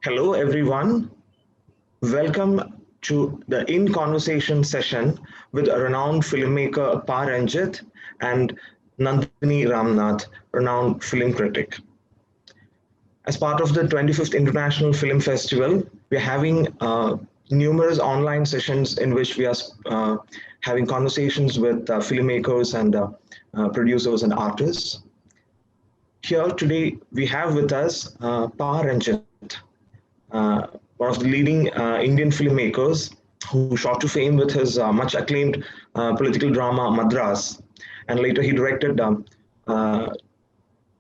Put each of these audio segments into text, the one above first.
Hello, everyone. Welcome to the In Conversation session with a renowned filmmaker Pa Ranjit and Nandini Ramnath, renowned film critic. As part of the 25th International Film Festival, we're having numerous online sessions in which we are having conversations with filmmakers and producers and artists. Here today, we have with us Pa Ranjit, one of the leading Indian filmmakers who shot to fame with his much acclaimed political drama Madras, and later he directed uh,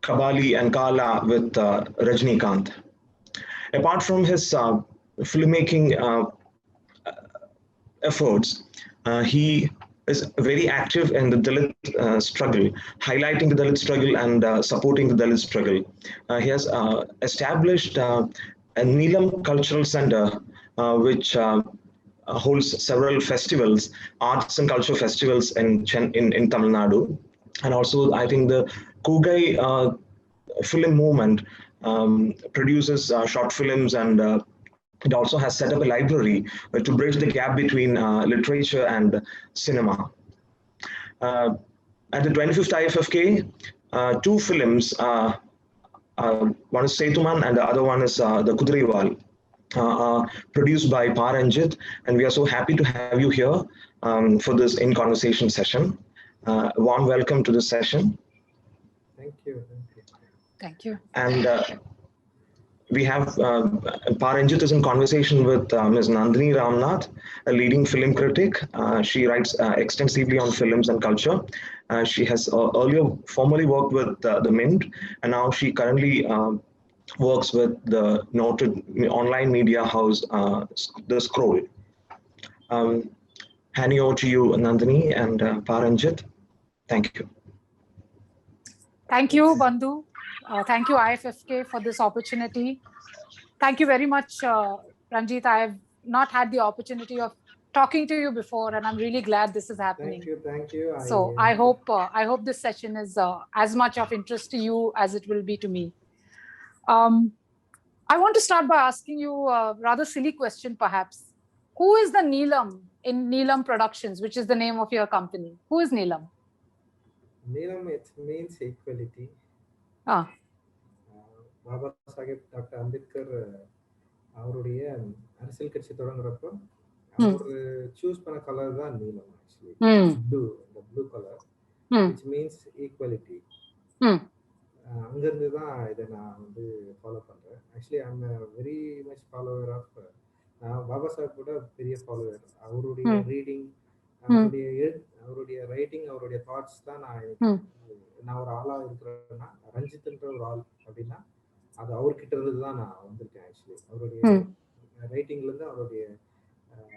Kabali and Kala with Rajnikant. Apart from his filmmaking efforts, he is very active in the Dalit struggle, highlighting the Dalit struggle and supporting the Dalit struggle. He has established a Neelam Cultural Center, which holds several festivals, arts and culture festivals in Tamil Nadu. And also, I think the Kugai film movement produces short films, and it also has set up a library to bridge the gap between literature and cinema. At the 25th IFFK, two films, one is Setuman and the other one is the Kudriwal, produced by Pa Ranjit, and we are so happy to have you here for this In Conversation session. Warm welcome to this session. Thank you. Thank you. And we have Pa Ranjit is in conversation with Ms. Nandini Ramnath, a leading film critic. She writes extensively on films and culture. She has earlier formally worked with the Mint, and now she currently works with the noted online media house, The Scroll. Handing over to you, Nandini and Pa Ranjit. Thank you. Thank you, Bandhu. Thank you, IFFK, for this opportunity. Thank you very much, Ranjit. I have not had the opportunity of talking to you before, and I'm really glad this is happening. Thank you. So I hope this session is as much of interest to you as it will be to me. I want to start by asking you a rather silly question, perhaps. Who is the Neelam in Neelam Productions, which is the name of your company? Who is Neelam? Neelam, it means equality. Baba Saheb doctor Ambedkar அவருடைய அரசியல் கட்சி தொடங்குறப்போ அவர் choose பண்ண colour தான் நீலம். Actually blue colour, which means equality. அங்கிருந்து தான் இதை நான் வந்து ஃபாலோ பண்றேன். Actually I am very much follower of, நான் பாபா சாஹேப் கூட பெரிய ஃபாலோவர். அவருடைய ரீடிங், அவருடைய ரைட்டிங், அவருடைய தாட்ஸ் தான் நான் ஒரு ஆளா இருக்கிறேன்னா, ரஞ்சித்ன்ற ஒரு ஆள் அப்படின்னா அது அவர்கிட்ட இருந்து தான் நான் வந்திருக்கேன். ஆக்சுவலி அவருடைய ரைட்டிங்ல இருந்து, அவருடைய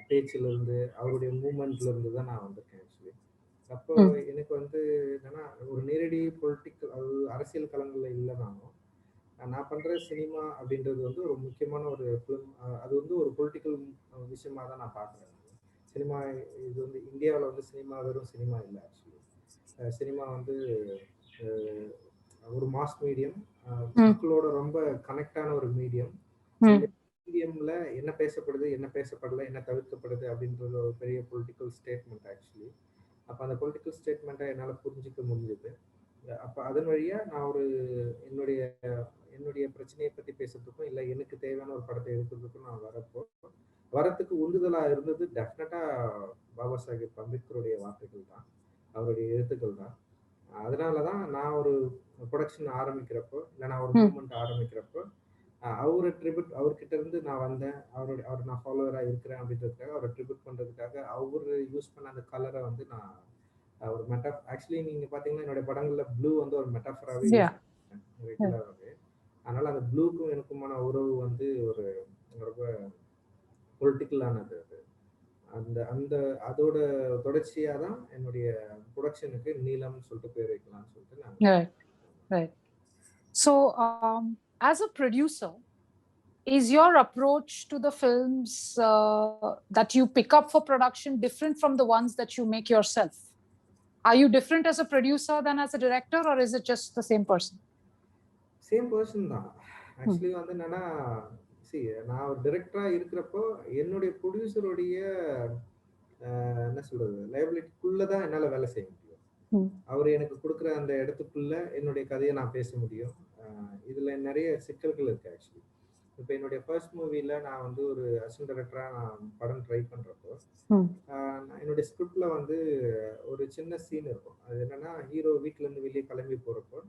பேச்சுல இருந்து, அவருடைய மூமெண்ட்ல இருந்து தான் நான் வந்திருக்கேன். ஆக்சுவலி அப்போ எனக்கு வந்து என்னன்னா, ஒரு நேரடி பொலிட்டிக்கல் அரசியல் களங்கள்ல இல்லைனாலும் நான் பண்ற சினிமா அப்படின்றது வந்து ஒரு முக்கியமான ஒரு ஃபிலிம். அது வந்து ஒரு பொலிட்டிக்கல் விஷயமா தான் நான் பார்க்குறேன். சினிமா இது வந்து இந்தியாவில் வந்து சினிமா வெறும் சினிமா இல்லை. ஆக்சுவலி சினிமா வந்து ஒரு மாஸ் மீடியம், மக்களோட ரொம்ப கனெக்டான ஒரு மீடியம். மீடியம்ல என்ன பேசப்படுது, என்ன பேசப்படல, என்ன தவிர்க்கப்படுது அப்படின்றது ஒரு பெரிய பொலிட்டிக்கல் ஸ்டேட்மெண்ட். ஆக்சுவலி அப்போ அந்த பொலிட்டிக்கல் ஸ்டேட்மெண்ட்டை என்னால் புரிஞ்சிக்க முடிஞ்சது. அப்போ அதன் வழியா நான் ஒரு என்னுடைய பிரச்சனையை பற்றி பேசுறதுக்கும் இல்லை எனக்கு தேவையான ஒரு படத்தை எடுக்கிறதுக்கும் நான் வரத்துக்கு உந்துதலா இருந்தது டெஃபினட்டா பாபா சாஹேப் அம்பேத்கருடைய வார்த்தைகள் தான், அவருடைய எழுத்துக்கள் தான். அதனாலதான் நான் ஒரு ப்ரொடக்ஷன் ஆரம்பிக்கிறப்போ, இல்லை நான் ஒரு மூவ்மெண்ட் ஆரம்பிக்கிறப்போ அவர்கிட்ட இருந்து நான் வந்தேன். அவர் நான் ஃபாலோவரா இருக்கிறேன் அப்படின்றதுக்காக, அவரை ட்ரிபியூட் பண்றதுக்காக அவரு யூஸ் பண்ண அந்த கலரை வந்து நான் ஒரு ஆக்சுவலி நீங்க பாத்தீங்கன்னா என்னோட படங்கள்ல ப்ளூ வந்து ஒரு மெட்டாஃபராகவே ரெகுலராகவே. அதனால அந்த ப்ளூக்கும் எனக்குமான உறவு வந்து ஒரு ரொம்ப பொலிட்டிக்கலானது. அதோட தொடர்ச்சியா தான் என்னுடைய ப்ரொடக்ஷனுக்கு நீலம்னு சொல்லிட்டு பேர் வைக்கலாம்னு சொல்லிட்டு நான். Right. So as a producer, is your approach to the films that you pick up for production different from the ones that you make yourself? Are you different as a producer than as a director, or is it just the same person? Same person தான். Actually வந்து என்னன்னா, C நான் ஒரு டைரக்டரா இருக்கிறப்போ என்னுடைய ப்ரொடியூசருடைய என்ன சொல்றது லைபிலிட்டிக்குள்ளதான் என்னால வேலை செய்ய முடியும். அவர் எனக்கு கொடுக்குற அந்த இடத்துக்குள்ள என்னுடைய கதையை நான் பேச முடியும். இதுல நிறைய சிக்கல்கள் இருக்கு ஆக்சுவலி. இப்போ என்னுடைய ஃபர்ஸ்ட் மூவில நான் வந்து ஒரு அசிஸ்டன்ட் டைரக்டரா நான் படம் ட்ரை பண்றப்போ என்னுடைய ஸ்கிரிப்ட்ல வந்து ஒரு சின்ன சீன் இருக்கும். அது என்னன்னா ஹீரோ வீட்டுல இருந்து வெளியே கிளம்பி போறப்போ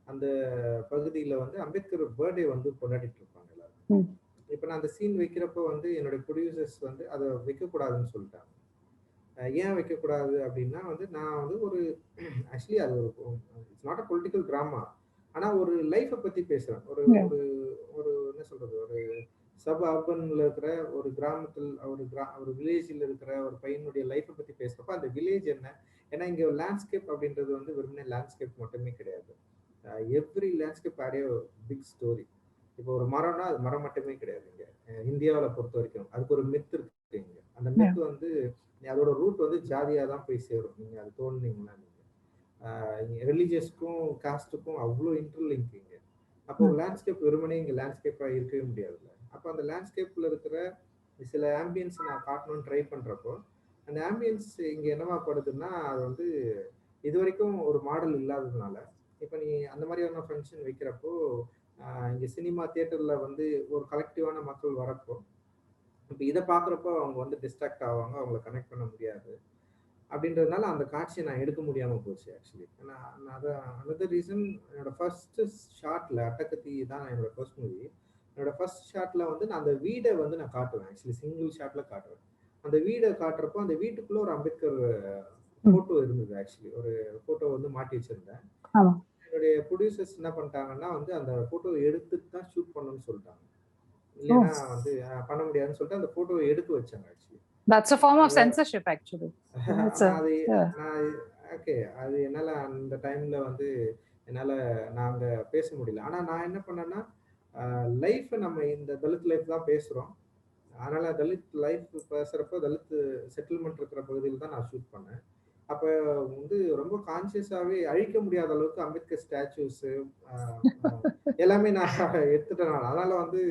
அந்த பகுதியில வந்து அம்பேத்கர் பர்த்டே வந்து கொண்டாடிட்டு இருப்பாங்க எல்லாரும். இப்ப நான் அந்த சீன் வைக்கிறப்போ வந்து என்னுடைய ப்ரொடியூசர்ஸ் வந்து அதை வைக்கக்கூடாதுன்னு சொல்லிட்டாங்க. ஏன் வைக்கக்கூடாது அப்படின்னா வந்து நான் வந்து ஒரு ஆக்சுவலி அது ஒரு it's not a political drama. ஆனா ஒரு லைஃபை பத்தி பேசுறேன். ஒரு ஒரு ஒரு என்ன சொல்றது ஒரு சப் அர்பன்ல இருக்கிற ஒரு கிராமத்தில் ஒரு வில்லேஜில் இருக்கிற ஒரு பையனுடைய லைஃபை பத்தி பேசுறப்ப அந்த வில்லேஜ் என்ன, ஏன்னா இங்க லேண்ட்ஸ்கேப் அப்படின்றது வந்து வெறுமனே லேண்ட்ஸ்கேப் மட்டுமே கிடையாது. எவ்ரி லேண்ட்ஸ்கேப் ஆடிய பிக் ஸ்டோரி. இப்போ ஒரு மரம்னா அது மரம் மட்டுமே கிடையாது. இங்க இந்தியாவில் பொறுத்த வரைக்கும் அதுக்கு ஒரு மித் இருக்கு. இங்க அந்த மித் வந்து அதோட ரூட் வந்து ஜாதியா தான் போய் சேரும். நீங்க அது தோணுனீங்கன்னா நீங்க ரிலீஜியஸ்க்கும் காஸ்டுக்கும் அவ்வளோ இன்டர்லிங்க் இங்க. அப்போ லேண்ட்ஸ்கேப் வெறுமனே இங்க லேண்ட்ஸ்கேப்பா இருக்கவே முடியாதுல்ல. அப்போ அந்த லேண்ட்ஸ்கேப்ல இருக்கிற சில ஆம்பியன்ஸ் நான் காட்டணும்னு ட்ரை பண்றப்போ அந்த ஆம்பியன்ஸ் இங்க என்னவா படுதுன்னா அது வந்து இது வரைக்கும் ஒரு மாடல் இல்லாததுனால இப்போ நீ அந்த மாதிரியான ஃபங்க்ஷன் வைக்கிறப்போ இங்க சினிமா தியேட்டர்ல வந்து ஒரு கலெக்டிவான மக்கள் வரப்போ இப்போ இதை பாக்குறப்போ அவங்க வந்து டிஸ்ட்ராக்ட் ஆவாங்க, அவங்கள கனெக்ட் பண்ண முடியாது. அப்படின்றதுனால அந்த காட்சியை நான் எடுக்க முடியாம போச்சு ஆக்சுவலி. அனதர் ரீசன் என்னோட ஃபர்ஸ்ட் ஷாட்ல அட்டகத்தி தான் என்னோட ஃபர்ஸ்ட் மூவி. என்னோட ஃபர்ஸ்ட் ஷாட்ல வந்து நான் அந்த வீடை வந்து நான் காட்டுவேன். ஆக்சுவலி சிங்கிள் ஷாட்ல காட்டுவேன். அந்த வீடை காட்டுறப்போ அந்த வீட்டுக்குள்ள ஒரு அம்பேத்கர் போட்டோ இருந்தது. ஆக்சுவலி ஒரு போட்டோ வந்து மாட்டி வச்சிருந்தேன். என்னுடைய ப்ரொடியூசர்ஸ் என்ன பண்ணிட்டாங்கன்னா வந்து அந்த போட்டோ எடுத்துட்டு தான் ஷூட் பண்ணணும்னு சொல்லிட்டாங்க. இல்லைன்னா வந்து பண்ண முடியாதுன்னு சொல்லிட்டு அந்த போட்டோவை எடுத்து வச்சாங்க. Actually That's a form of censorship actually. Okay அது என்னால அந்த டைம்ல வந்து என்னால நாங்க பேச முடியல. ஆனா நான் என்ன பண்ணேன்னா லைஃப் நம்ம இந்த தலித் லைஃப் தான் பேசுறோம். அதனால தலித் லைஃப் பேசுறப்போ தலித் செட்டில்மெண்ட் இருக்கிற பகுதியில் தான் நான் ஷூட் பண்ணேன். அப்ப வந்து ரொம்ப கான்சியஸாவே அழிக்க முடியாத அளவுக்கு அம்பேத்கர் ஸ்டாச்சுஸ் எல்லாமே நான் எடுத்துட்டேன். அதனால வந்து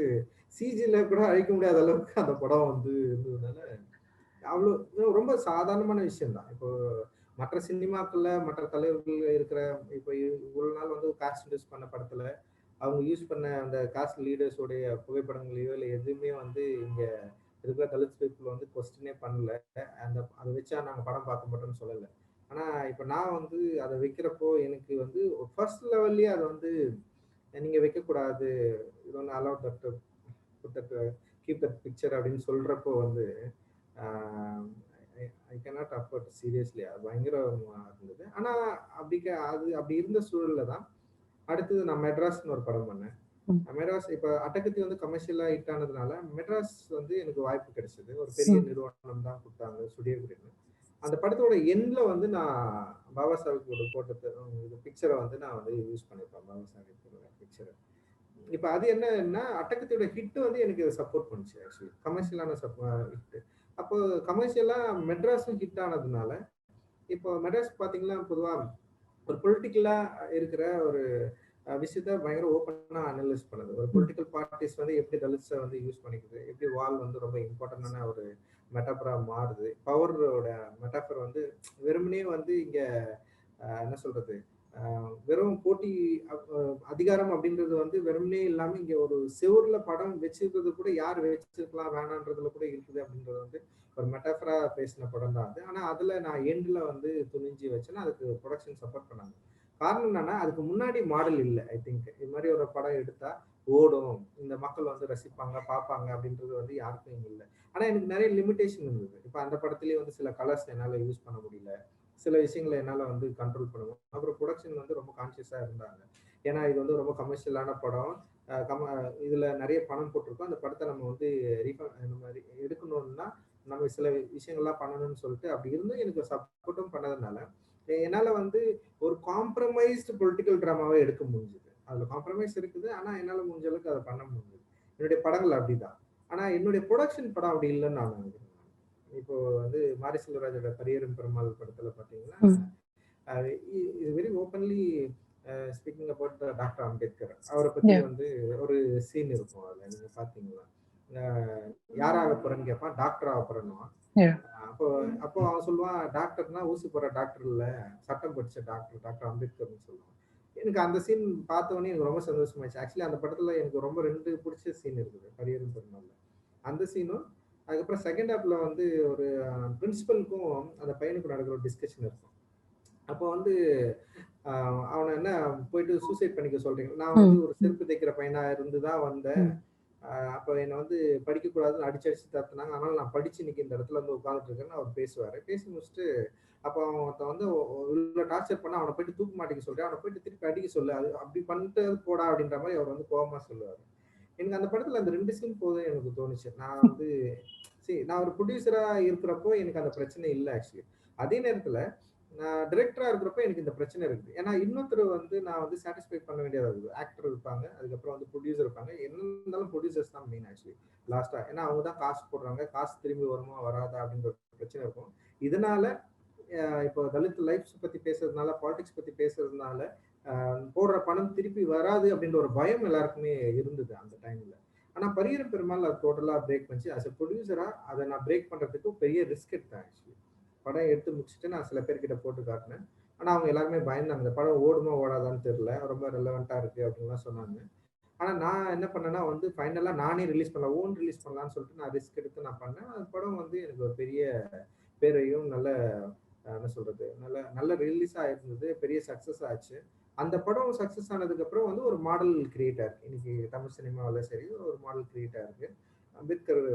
சிஜில கூட அழிக்க முடியாத அளவுக்கு அந்த படம் வந்து இருந்ததுனால அவ்வளோ ரொம்ப சாதாரணமான விஷயம் தான். இப்போ மற்ற சினிமாக்கள்ல மற்ற தலைவர்கள் இருக்கிற இப்போ இவ்வளவு நாள் வந்து காஸ்ட் இன்ட்ரெஸ்ட் பண்ண படத்துல அவங்க யூஸ் பண்ண அந்த காஸ்ட் லீடர்ஸோடைய புகைப்படங்களையோ இல்லை எதுவுமே வந்து இங்க இருக்கிற தலித் பீப்புள் வந்து கொஸ்டினே பண்ணல. அதை வச்சா நாங்க படம் பார்க்க மாட்டோம்னு சொல்லலை. ஆனா இப்ப நான் வந்து அதை வைக்கிறப்போ எனக்கு வந்து ஃபர்ஸ்ட் லெவல்லயே அதை வந்து நீங்க வைக்கக்கூடாது, இது ஒன்று allowed that keep that picture அப்படின்னு சொல்றப்போ வந்து ஐ கேனாட் அஃபோர்ட் சீரியஸ்லி. அது பயங்கரமா இருந்தது. ஆனா அப்படி இருந்த சூழல்ல தான் அடுத்தது நான் மெட்ராஸ்னு ஒரு படம் பண்ணேன். மெட்ராஸ் இப்ப அட்டகத்தி வந்து கமர்ஷியலா ஹிட் ஆனதுனால மெட்ராஸ் வந்து எனக்கு வாய்ப்பு கிடைச்சது. ஒரு பெரிய நிறுவனம் தான் கொடுத்தாங்க, ஸ்டுடியோ கிரீன். அந்த படத்தோட எண்ட்ல வந்து நான் பாபா சாஹிப்போட போட்டோ பிக்சரை வந்து நான் வந்து யூஸ் பண்ணிருப்பேன். பாபா சாஹிப்போட பிக்சரை. இப்ப அது என்னன்னா அட்டகத்தியோட ஹிட் வந்து எனக்கு சப்போர்ட் பண்ணுச்சு. ஆக்சுவலி கமர்ஷியலான ஹிட். அப்போ கமர்ஷியலா மெட்ராஸும் ஹிட் ஆனதுனால இப்போ மெட்ராஸ் பாத்தீங்கன்னா பொதுவா ஒரு பொலிட்டிக்கலா இருக்கிற ஒரு விஷயத்த பயங்கர ஓப்பனா அனலைஸ் பண்ணுது. ஒரு பொலிட்டிக்கல் பார்ட்டிஸ் வந்து எப்படி தலித்ஸை வந்து யூஸ் பண்ணிக்குது, எப்படி வால் வந்து ரொம்ப இம்பார்ட்டன்டான ஒரு மெட்டாஃபரா மாறுது. பவரோட மெட்டாஃபர் வந்து வெறுமனே வந்து இங்க என்ன சொல்றது வெறும் போட்டி அதிகாரம் அப்படின்றது வந்து வெறுமனே இல்லாம இங்க ஒரு செவுர்ல படம் வச்சிருக்கிறது கூட யார் வச்சிருக்கலாம் வேணான்றதுல கூட இருக்குது அப்படின்றது வந்து ஒரு மெட்டாஃபரா பேசின படம் தான் அது. ஆனா அதுல நான் எண்ட்ல வந்து துணிஞ்சு வச்சேன்னா அதுக்கு ப்ரொடக்ஷன் சப்போர்ட் பண்ணாங்க. காரணம் என்னன்னா அதுக்கு முன்னாடி மாடல் இல்லை. ஐ திங்க் இது மாதிரி ஒரு படம் எடுத்தா ஓடும், இந்த மக்கள் வந்து ரசிப்பாங்க பார்ப்பாங்க அப்படின்றது வந்து யாருக்கும் இல்லை. ஆனா எனக்கு நிறைய லிமிடேஷன் இருந்தது. இப்ப அந்த படத்துலயே வந்து சில கலர்ஸ் என்னால யூஸ் பண்ண முடியல, சில விஷயங்களை என்னால வந்து கண்ட்ரோல் பண்ணுவோம். அப்புறம் ப்ரொடக்ஷன் வந்து ரொம்ப கான்சியஸா இருந்தாங்க. ஏன்னா இது வந்து ரொம்ப கமர்ஷியலான படம், இதுல நிறைய பணம் போட்டிருக்கோம், அந்த படத்தை நம்ம வந்து இந்த மாதிரி எடுக்கணும்னா நம்ம சில விஷயங்கள்லாம் பண்ணணும்னு சொல்லிட்டு அப்படி இருந்தும் எனக்கு சப்போர்ட்டும் பண்ணதுனால என்னால வந்து ஒரு காம்ப்ரமைஸ்டு பொலிட்டிக்கல் டிராமாவை எடுக்க முடிஞ்சது. அதுல காம்ப்ரமைஸ் இருக்குது, ஆனா என்னால முடிஞ்ச அளவுக்கு அதை பண்ண முடிஞ்சது. என்னுடைய படங்கள் அப்படிதான். ஆனா என்னுடைய ப்ரொடக்ஷன் படம் அப்படி இல்லைன்னு நான் நினைக்கிறேன். இப்போ வந்து மாரி செல்வராஜோட பரியரும் பெருமாள் படத்துல பாத்தீங்கன்னா இது very openly speaking about doctor Ambedkar அவரை பத்தி வந்து ஒரு சீன் இருக்கும். அதுல நீங்க பாத்தீங்களா யாராக போறேன்னு கேட்பான், டாக்டர் ஆக போறேன்னுவான். அப்போ அப்போ அவன் சொல்லுவான், டாக்டர்னா ஊசி போற டாக்டர் இல்ல, சட்டம் படிச்ச டாக்டர், டாக்டர் அம்பேத்கர்னு சொல்லுவான். எனக்கு அந்த சீன் பார்த்தவொடனே எனக்கு ரொம்ப சந்தோஷமாயிடுச்சு. ஆக்சுவலி அந்த படத்துல எனக்கு ரொம்ப 2 பிடிச்ச சீன் இருக்குது பரியரும் பெருமாள்ல. அந்த சீனும் அதுக்கப்புறம் செகண்ட் ஹாப்ல வந்து ஒரு பிரின்சிபலுக்கும் அந்த பையனுக்கும் நடக்கிற ஒரு டிஸ்கஷன் இருக்கும். அப்போ வந்து அவனை என்ன போயிட்டு சூசைட் பண்ணிக்க சொல்றீங்க, நான் வந்து ஒரு செருப்பு தைக்கிற பையனா இருந்துதான் வந்தேன், அப்போ என்னை வந்து படிக்கக்கூடாதுன்னு அடிச்சு தத்துனாங்க, அதனால நான் படிச்சு இன்னைக்கு இந்த இடத்துல வந்து உட்காந்துட்டு இருக்கேன்னு அவர் பேசுவாரு. பேசி முடிச்சுட்டு அப்போ அவன் வந்து இவ்வளவு டார்ச்சர் பண்ண அவனை போயிட்டு தூக்கு மாட்டிக்க சொல்றேன், அவனை போயிட்டு திருப்பி அடிக்க சொல்லு, அது அப்படி பண்ணிட்டு போடா அப்படின்ற மாதிரி அவர் வந்து கோபமா சொல்லுவாரு. எனக்கு அந்த படத்துல அந்த 2 சீன் போதும் எனக்கு தோணுச்சு. நான் வந்து நான் ஒரு ப்ரொடியூசரா இருக்கிறப்போ எனக்கு அந்த பிரச்சனை இல்லை ஆக்சுவலி. அதே நேரத்துல நான் டைரக்டரா இருக்கிறப்ப எனக்கு இந்த பிரச்சனை இருக்குது. ஏன்னா இன்னொருத்தர் வந்து நான் வந்து சாட்டிஸ்ஃபை பண்ண வேண்டியதா இருக்குது. ஆக்டர் இருப்பாங்க, அதுக்கப்புறம் வந்து ப்ரொடியூசர் இருப்பாங்க. என்ன இருந்தாலும் ப்ரொடியூசர்ஸ் தான் மெயின் ஆக்சுவலி லாஸ்டா. ஏன்னா அவங்க தான் காசு போடுறாங்க, காசு திரும்பி வருமா வராதா அப்படின்ற ஒரு பிரச்சனை இருக்கும். இதனால இப்போ தலித் லைஃப்ஸ் பத்தி பேசுறதுனால, பாலிடிக்ஸ் பத்தி பேசுறதுனால போடுற பணம் திருப்பி வராது அப்படின்ற ஒரு பயம் எல்லாருக்குமே இருந்தது அந்த டைம்ல. ஆனா பரியரும் பெருமாள் அது டோட்டலா பிரேக் பண்ணிச்சு. அஸ் எ ப்ரொடியூசரா அதை நான் பிரேக் பண்றதுக்கு பெரிய ரிஸ்க் எடுத்தேன் ஆக்சுவலி. படம் எடுத்து முடிச்சுட்டு நான் சில பேர்கிட்ட போட்டு காட்டினேன். ஆனா அவங்க எல்லாருமே பயந்தாங்க, இந்த படம் ஓடுமா ஓடாதான்னு தெரியல, ரொம்ப ரெலவெண்டா இருக்கு அப்படின்லாம் சொன்னாங்க. ஆனா நான் என்ன பண்ணேன்னா வந்து ஃபைனலா நானே ரிலீஸ் பண்ணலாம், ஓன் ரிலீஸ் பண்ணலாம்னு சொல்லிட்டு நான் ரிஸ்க் எடுத்து நான் பண்ணேன். அந்த படம் வந்து எனக்கு ஒரு பெரிய பேரையும் நல்ல என்ன சொல்றது நல்ல நல்ல ரிலீஸா இருந்தது, பெரிய சக்சஸ் ஆச்சு. அந்த படம் சக்சஸ் ஆனதுக்கு அப்புறம் வந்து ஒரு மாடல் கிரியேட் ஆயிருக்கு. இன்னைக்கு தமிழ் சினிமாவில் சரி ஒரு மாடல் கிரியேட் ஆயிருக்கு. அம்பேத்கர்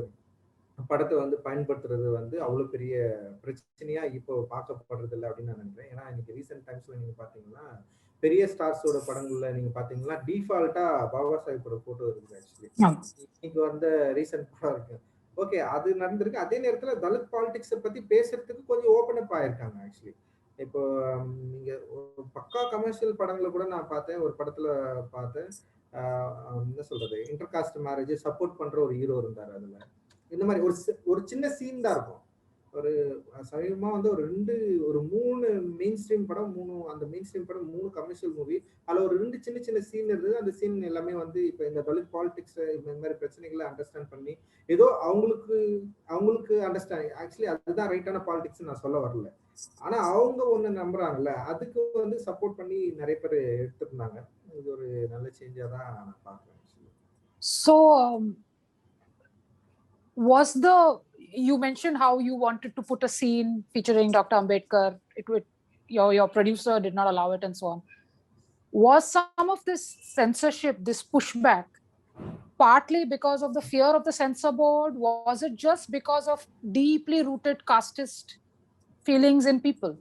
படத்தை வந்து பயன்படுத்துறது வந்து அவ்வளவு பெரிய பிரச்சனையா இப்போ பார்க்கப்படுறது இல்லை அப்படின்னு நான் நினைக்கிறேன். ஏன்னா இன்னைக்கு ரீசெண்ட் டைம்ஸ்ல நீங்க பாத்தீங்கன்னா பெரிய ஸ்டார்ஸோட படங்கள்ல நீங்க பாத்தீங்கன்னா டிஃபால்ட்டா பாபா சாஹிப்போட போட்டோ இருக்குது ஆக்சுவலி. இன்னைக்கு வந்த ரீசெண்ட் படம் இருக்கு, ஓகே அது நடந்திருக்கு. அதே நேரத்துல தலித் பாலிடிக்ஸை பத்தி பேசுறதுக்கு கொஞ்சம் ஓப்பன் அப் ஆயிருக்காங்க ஆக்சுவலி. இப்போ நீங்க பக்கா கமர்ஷியல் படங்களை கூட நான் பார்த்தேன். ஒரு படத்துல பார்த்தேன், என்ன சொல்றது, இன்டர் காஸ்ட் மேரேஜ் சப்போர்ட் பண்ற ஒரு ஹீரோ இருந்தாரு அதுல. இந்த மாதிரி ஒரு சின்ன சீன் தான் இருக்கும். ஒரு சமீபமா வந்து ஒரு 3 மெயின் ஸ்ட்ரீம் படம், அந்த மெயின் ஸ்ட்ரீம் படம் 3 கமர்ஷியல் மூவி, அதுல ஒரு 2 சின்ன சின்ன சீன் இருந்தது. அந்த சீன் எல்லாமே வந்து இப்ப இந்த தலித் பாலிடிக்ஸ் இந்த மாதிரி பிரச்சனைகளை அண்டர்ஸ்டாண்ட் பண்ணி ஏதோ அவங்களுக்கு அண்டர்ஸ்டாண்ட், ஆக்சுவலி அதுதான் ரைட்டான பாலிடிக்ஸ் நான் சொல்ல வரல, ஆனா அவங்க ஒண்ணு நம்புறாங்கல்ல, அதுக்கு வந்து சப்போர்ட் பண்ணி நிறைய பேர் எடுத்துருந்தாங்க. இது ஒரு நல்ல சேஞ்சா தான் நான் பாக்குறேன். So you mentioned how you wanted to put a scene featuring Dr. Ambedkar. Your producer did not allow it and so on. Was some of this censorship, this pushback, partly because of the fear of the censor board? Was it just because of deeply rooted casteist feelings in people?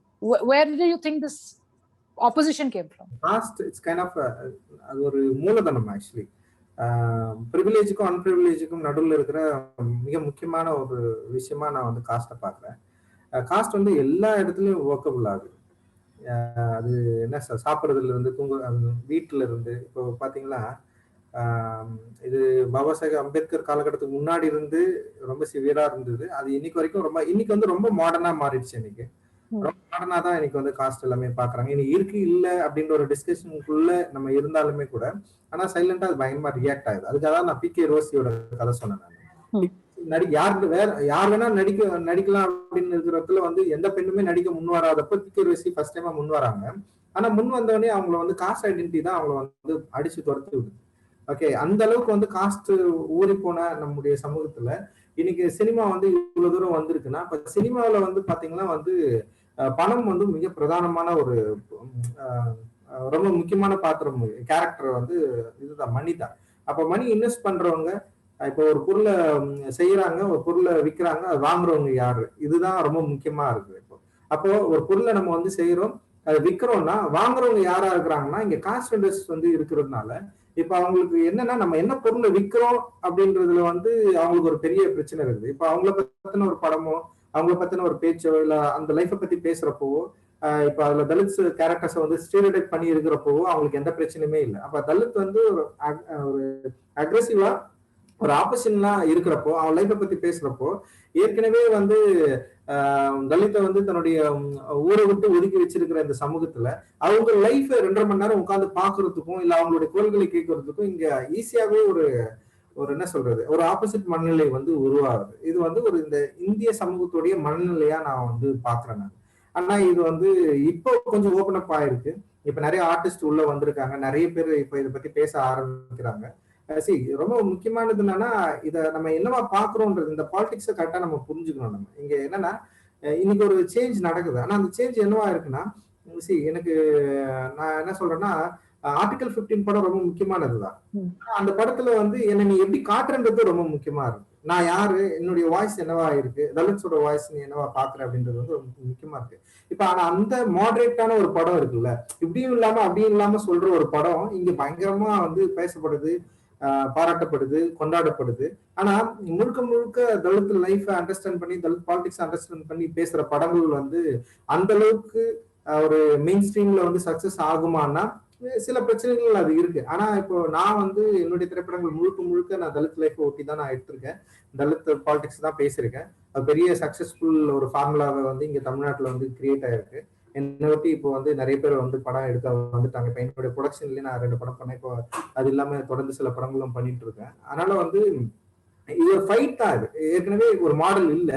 Where do you think this opposition came from? Caste, it's kind of அது ஒரு மூலதனம் actually. ப்ரிவிலேஜுக்கும் அன்பிரிவிலேஜுக்கும் நடுவில் இருக்கிற மிக முக்கியமான ஒரு விஷயமா நான் வந்து காஸ்ட்டை பார்க்குறேன். காஸ்ட் வந்து எல்லா இடத்துலையும் ஒர்க்கபிள் ஆகுது. அது என்ன சாப்பிட்றதுல இருந்து வீட்டுல இருந்து இப்போ பார்த்தீங்கன்னா இது பாபா சாஹேப் அம்பேத்கர் காலகட்டத்துக்கு முன்னாடி இருந்து ரொம்ப சிவியரா இருந்தது. அது இன்னைக்கு வரைக்கும் இன்னைக்கு வந்து ரொம்ப மாடர்னா மாறிடுச்சு. இன்னைக்கு ரொம்ப மாடர்னா தான் இன்னைக்கு வந்து காஸ்ட் எல்லாமே பாக்குறாங்க. இன்னைக்கு இருக்கு இல்ல அப்படின்ற ஒரு டிஸ்கஷனுக்குள்ள நம்ம இருந்தாலுமே கூட, ஆனா சைலண்டா அது பயங்கரமா ரியாக்ட் ஆகுது. அதுக்காக நான் பி.கே. ரோசியோட கதை சொன்னேன். யார் வேணா நடிக்கலாம் அப்படின்னு இருக்கிறதுல வந்து எந்த பெண்ணுமே நடிக்க முன் வராதப்ப பி.கே. ரோசி ஃபர்ஸ்ட் டைமா முன் வராங்க. ஆனா முன் வந்தவொடனே அவங்களை வந்து காஸ்ட் ஐடென்டிட்டி தான் அவங்களை வந்து அடிச்சு துரத்தி விடுது. ஓகே, அந்த அளவுக்கு வந்து காஸ்ட் ஊறி போன நம்முடைய சமூகத்துல இன்னைக்கு சினிமா வந்து இவ்வளவு தூரம் வந்திருக்குன்னா, இப்ப சினிமாவில வந்து பாத்தீங்கன்னா வந்து பணம் வந்து மிக பிரதானமான ஒரு ரொம்ப முக்கியமான பாத்திரம், கேரக்டர் வந்து இதுதான், மணி தான். அப்ப மணி இன்வெஸ்ட் பண்றவங்க இப்போ ஒரு பொருளை செய்யறாங்க, ஒரு பொருளை விற்கிறாங்க, அது வாங்குறவங்க யாரு, இதுதான் ரொம்ப முக்கியமா இருக்கு. அப்போ ஒரு பொருளை நம்ம வந்து செய்யறோம், அதை விற்கிறோம்னா வாங்குறவங்க யாரா இருக்கிறாங்கன்னா இங்க காஸ்ட் இண்டஸ்ட்ரி வந்து இருக்கிறதுனால இப்ப அவங்களுக்கு என்னன்னா நம்ம என்ன பொருளை விற்கிறோம் அப்படின்றதுல வந்து அவங்களுக்கு ஒரு பெரிய பிரச்சனை இருக்குது. இப்ப அவங்கள பத்தின ஒரு படமோ அவங்கள பத்தின ஒரு பேச்சோ இல்ல அந்த லைஃபை பத்தி பேசுறப்போ இப்ப அதுல தலித் கேரக்டர்ஸை வந்து ஸ்டீரியோடைப் பண்ணி இருக்கிறப்போ அவங்களுக்கு எந்த பிரச்சனையுமே இல்லை. அப்ப தலித் வந்து ஒரு அக்ரெசிவா ஒரு ஆப்போசிஷன்லாம் இருக்கிறப்போ அவன் லைஃபை பத்தி பேசுறப்போ ஏற்கனவே வந்து தலித்தை வந்து தன்னுடைய ஊரை விட்டு ஒதுக்கி வச்சிருக்கிற இந்த சமூகத்துல அவங்க லைஃப் 2.5 மணி நேரம் உட்காந்து பாக்குறதுக்கும் இல்ல அவங்களுடைய குரல்களை கேட்கறதுக்கும் இங்க ஈஸியாவே ஒரு ஒரு என்ன சொல்றது ஒரு ஆப்போசிட் மனநிலை வந்து உருவாகுது. இது வந்து ஒரு இந்த இந்திய சமூகத்துடைய மனநிலையா நான் வந்து பாக்குறேன் நான். ஆனா இது வந்து இப்போ கொஞ்சம் ஓபன் அப் ஆயிருக்கு. இப்ப நிறைய ஆர்டிஸ்ட் உள்ள வந்திருக்காங்க, நிறைய பேர் இப்ப இதை பத்தி பேச ஆரம்பிக்கிறாங்க. ரொம்ப முக்கியமானது என்னன்னா இத நம்ம என்னவா பாக்குறோம்ன்றது, இந்த பாலிடிக்ஸை கரெக்டா நம்ம புரிஞ்சுக்கணும். நம்ம இங்க என்னன்னா இன்னைக்கு ஒரு சேஞ்ச் நடக்குது. ஆனா அந்த சேஞ்ச் என்னவா இருக்குன்னா எனக்கு நான் என்ன சொல்றேன்னா ஆர்டிகல் 15 படம் ரொம்ப முக்கியமானதுதான். அந்த படத்துல வந்து என்ன நீ எப்படி காட்டுறன்றது ரொம்ப முக்கியமா இருக்கு. நான் யாரு, என்னுடைய வாய்ஸ் என்னவா இருக்கு, தலித்ஸோட வாய்ஸ் நீ என்னவா பாக்குற அப்படின்றது வந்து ரொம்ப முக்கியமா இருக்கு. இப்ப ஆனா அந்த மாடரேட்டான ஒரு படம் இருக்குல்ல, இப்படியும் இல்லாம அப்படியும் இல்லாம சொல்ற ஒரு படம் இங்க பயங்கரமா வந்து பேசப்படுது, பாராட்டப்படுது, கொண்டாடப்படுது. ஆனா முழுக்க முழுக்க தலித் லைஃப் அண்டர்ஸ்டாண்ட் பண்ணி, தலித் பாலிடிக்ஸ் அண்டர்ஸ்டாண்ட் பண்ணி பேசுற படங்கள் வந்து அந்த அளவுக்கு ஒரு மெயின் ஸ்ட்ரீம்ல வந்து சக்சஸ் ஆகுமானா சில பிரச்சனைகள் அது இருக்கு. ஆனா இப்போ நான் வந்து என்னுடைய திரைப்படங்கள் முழுக்க முழுக்க நான் தலித் லைஃப் ஒட்டி தான் நான் எடுத்திருக்கேன். தலித் பாலிடிக்ஸ் தான் பேசியிருக்கேன். பெரிய சக்சஸ்ஃபுல் ஒரு ஃபார்முலாவை வந்து இங்க தமிழ்நாட்டுல வந்து கிரியேட் ஆயிருக்கு. என்னை ஒட்டி இப்போ வந்து நிறைய பேர் வந்து படம் எடுக்க வந்துட்டாங்க. இப்ப என்னுடைய ப்ரொடக்ஷன்லயே நான் 2 படம் பண்ணேன். இப்போ அது இல்லாம தொடர்ந்து சில படங்களும் பண்ணிட்டு இருக்கேன். அதனால வந்து இது ஒரு ஃபைட் தான். இது ஏற்கனவே ஒரு மாடல் இல்ல,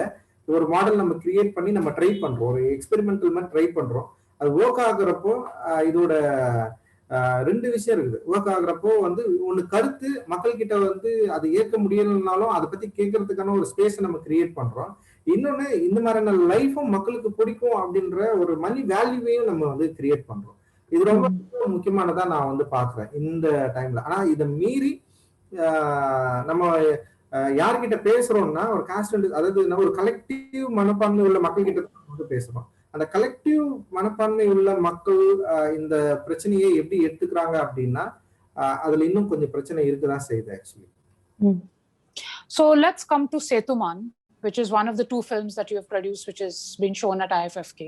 ஒரு மாடல் நம்ம கிரியேட் பண்ணி நம்ம ட்ரை பண்றோம், ஒரு எக்ஸ்பெரிமெண்டல் மாதிரி ட்ரை பண்றோம். அது ஒர்க் ஆகுறப்போ இதோட 2 விஷயம் இருக்குது. ஒர்க் ஆகுறப்போ வந்து ஒண்ணு கருத்து மக்கள் கிட்ட வந்து அது ஏற்க முடியலனாலும் அதை பத்தி கேட்கறதுக்கான ஒரு ஸ்பேஸ் நம்ம கிரியேட் பண்றோம். இன்னொன்னு இந்த மாதிரியான லைஃபும் மக்களுக்கு பிடிக்கும் அப்படின்ற ஒரு மணி வேல்யூவையும் நம்ம வந்து கிரியேட் பண்றோம். இது ரொம்ப முக்கியமானதா நான் வந்து பாக்குறேன் இந்த டைம்ல. ஆனா இதை மீறி நம்ம யார்கிட்ட பேசுறோம்னா ஒரு காஸ்ட், அதாவது ஒரு கலெக்டிவ் மனப்பான்மை உள்ள மக்கள் கிட்ட வந்து பேசுறோம். அந்த கலெக்டிவ் மனப்பான்மை உள்ள மக்கள் இந்த பிரச்சனையை எப்படி எடுத்துக்கிறாங்க அப்படின்னா அதுல இன்னும் கொஞ்சம் பிரச்சனை இருக்குதான் செய்யுது actually. So let's come to Setuman, which is one of the 2 films that you have produced, which has been shown at IFFK.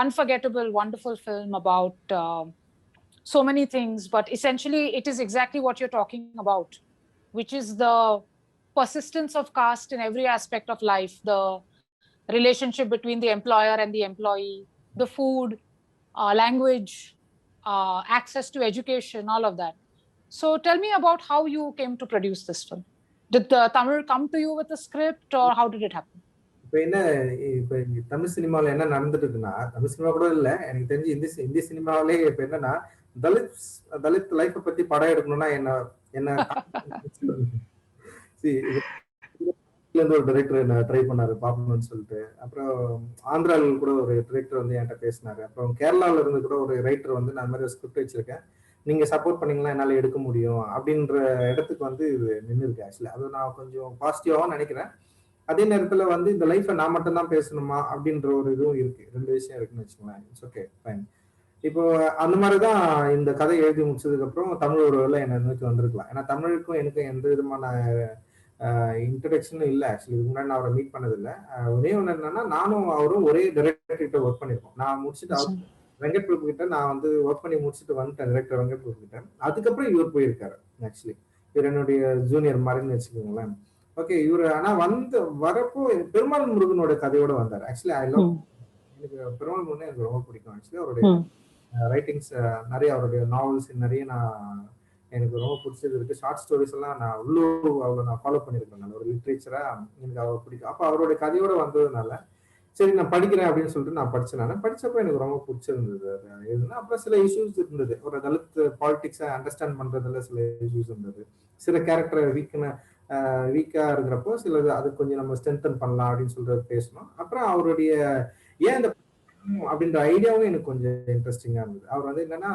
Unforgettable, wonderful film about so many things, but essentially it is exactly what you're talking about, which is the persistence of caste in every aspect of life, the relationship between the employer and the employee, the food, language, access to education, all of that. So tell me about how you came to produce this film. Did the Tamil come to you with a script, or how did it happen? இப்ப தமிழ் சினிமாவில் என்ன நடந்துட்டு இருக்குன்னா, Tamil cinema கூட இல்ல, எனக்கு தெரிஞ்சு இந்திய சினிமாவிலே இப்ப என்னன்னா தலித் லைஃப் பத்தி படம் எடுக்கணும்னா என்ன ஒரு டைரக்டர் என்ன ட்ரை பண்ணாரு பாப்பணும்னு சொல்லிட்டு. அப்புறம் ஆந்திரால கூட ஒரு டைரக்டர் வந்து என்கிட்ட பேசினாரு. அப்புறம் கேரளால இருந்து கூட ஒரு ரைட்டர் வந்து நான் மாதிரி ஸ்கிரிப்ட் வச்சிருக்கேன், நீங்க சப்போர்ட் பண்ணீங்களா என்னால எடுக்க முடியும் அப்படின்ற இடத்துக்கு வந்து இது நின்று இருக்கு. ஆக்சுவலி அது நான் கொஞ்சம் பாசிட்டிவா நினைக்கிறேன். அதே நேரத்துல வந்து இந்த லைஃபை நான் மட்டும் தான் பேசணுமா அப்படின்ற ஒரு இதுவும் இருக்கு. 2 விஷயம் இருக்குன்னு வச்சுக்கோங்களேன். It's okay, fine. இப்போ அந்த மாதிரிதான் இந்த கதை எழுதி முடிச்சதுக்கு அப்புறம் தமிழ் ஒரு வேலை என்னை நோக்கி வந்திருக்கலாம். ஏன்னா தமிழுக்கும் எனக்கும் எந்த விதமான இன்ட்ரடக்ஷனும் இல்லை. ஆக்சுவலி இதுக்கு முன்னாடி நான் அவரை மீட் பண்ணதில்லை. ஒரே ஒன்று என்னன்னா, நானும் அவரும் ஒரே டைரக்டர் கிட்ட ஒர்க் பண்ணிருக்கோம். நான் முடிச்சுட்டு அவர் வெங்கட் பிரபு கிட்ட நான் வந்து ஒர்க் பண்ணி முடிச்சுட்டு வந்துட்டேன், டைரக்டர் வெங்கட் பிரபு கிட்ட. அதுக்கப்புறம் இவர் போயிருக்காரு. ஆக்சுவலி இவர் என்னுடைய ஜூனியர் மாதிரின்னு வச்சுக்கோங்களேன். ஓகே, இவர் ஆனா வரப்போ பெருமாள் முருகனோட கதையோட வந்தார். ஆக்சுவலி ஐ லவ், எனக்கு பெருமாள் முருகன் எனக்கு ரொம்ப பிடிக்கும். ஆக்சுவலி அவருடைய ரைட்டிங்ஸ் நிறைய, அவருடைய நாவல்ஸ் நிறைய எனக்கு ரொம்ப பிடிச்சது இருக்கு. ஷார்ட் ஸ்டோரிஸ் எல்லாம் நான் அவ்வளோ நான் ஃபாலோ பண்ணியிருக்கேன். நான் ஒரு லிட்ரேச்சரா எனக்கு அவர் பிடிக்கும். அப்போ அவருடைய கதையோட வந்ததுனால சரி நான் படிக்கிறேன் அப்படின்னு சொல்லிட்டு நான் படிச்சேன். படிச்சப்போ எனக்கு ரொம்ப பிடிச்சிருந்தது எதுனா. அப்புறம் சில இஷ்யூஸ் இருந்தது, ஒரு தலித் பாலிடிக்ஸை அண்டர்ஸ்டாண்ட் பண்றதுல சில இஷ்யூஸ் இருந்தது. சில கேரக்டர் வீக்கா இருக்கிறப்போ சிலது அது கொஞ்சம் நம்ம ஸ்ட்ரென்தன் பண்ணலாம் அப்படின்னு சொல்றது பேசணும். அப்புறம் அவருடைய ஏன் இந்த அப்படின்ற ஐடியாவும் எனக்கு கொஞ்சம் இன்ட்ரெஸ்டிங்கா இருந்தது. அவர் வந்து என்னன்னா,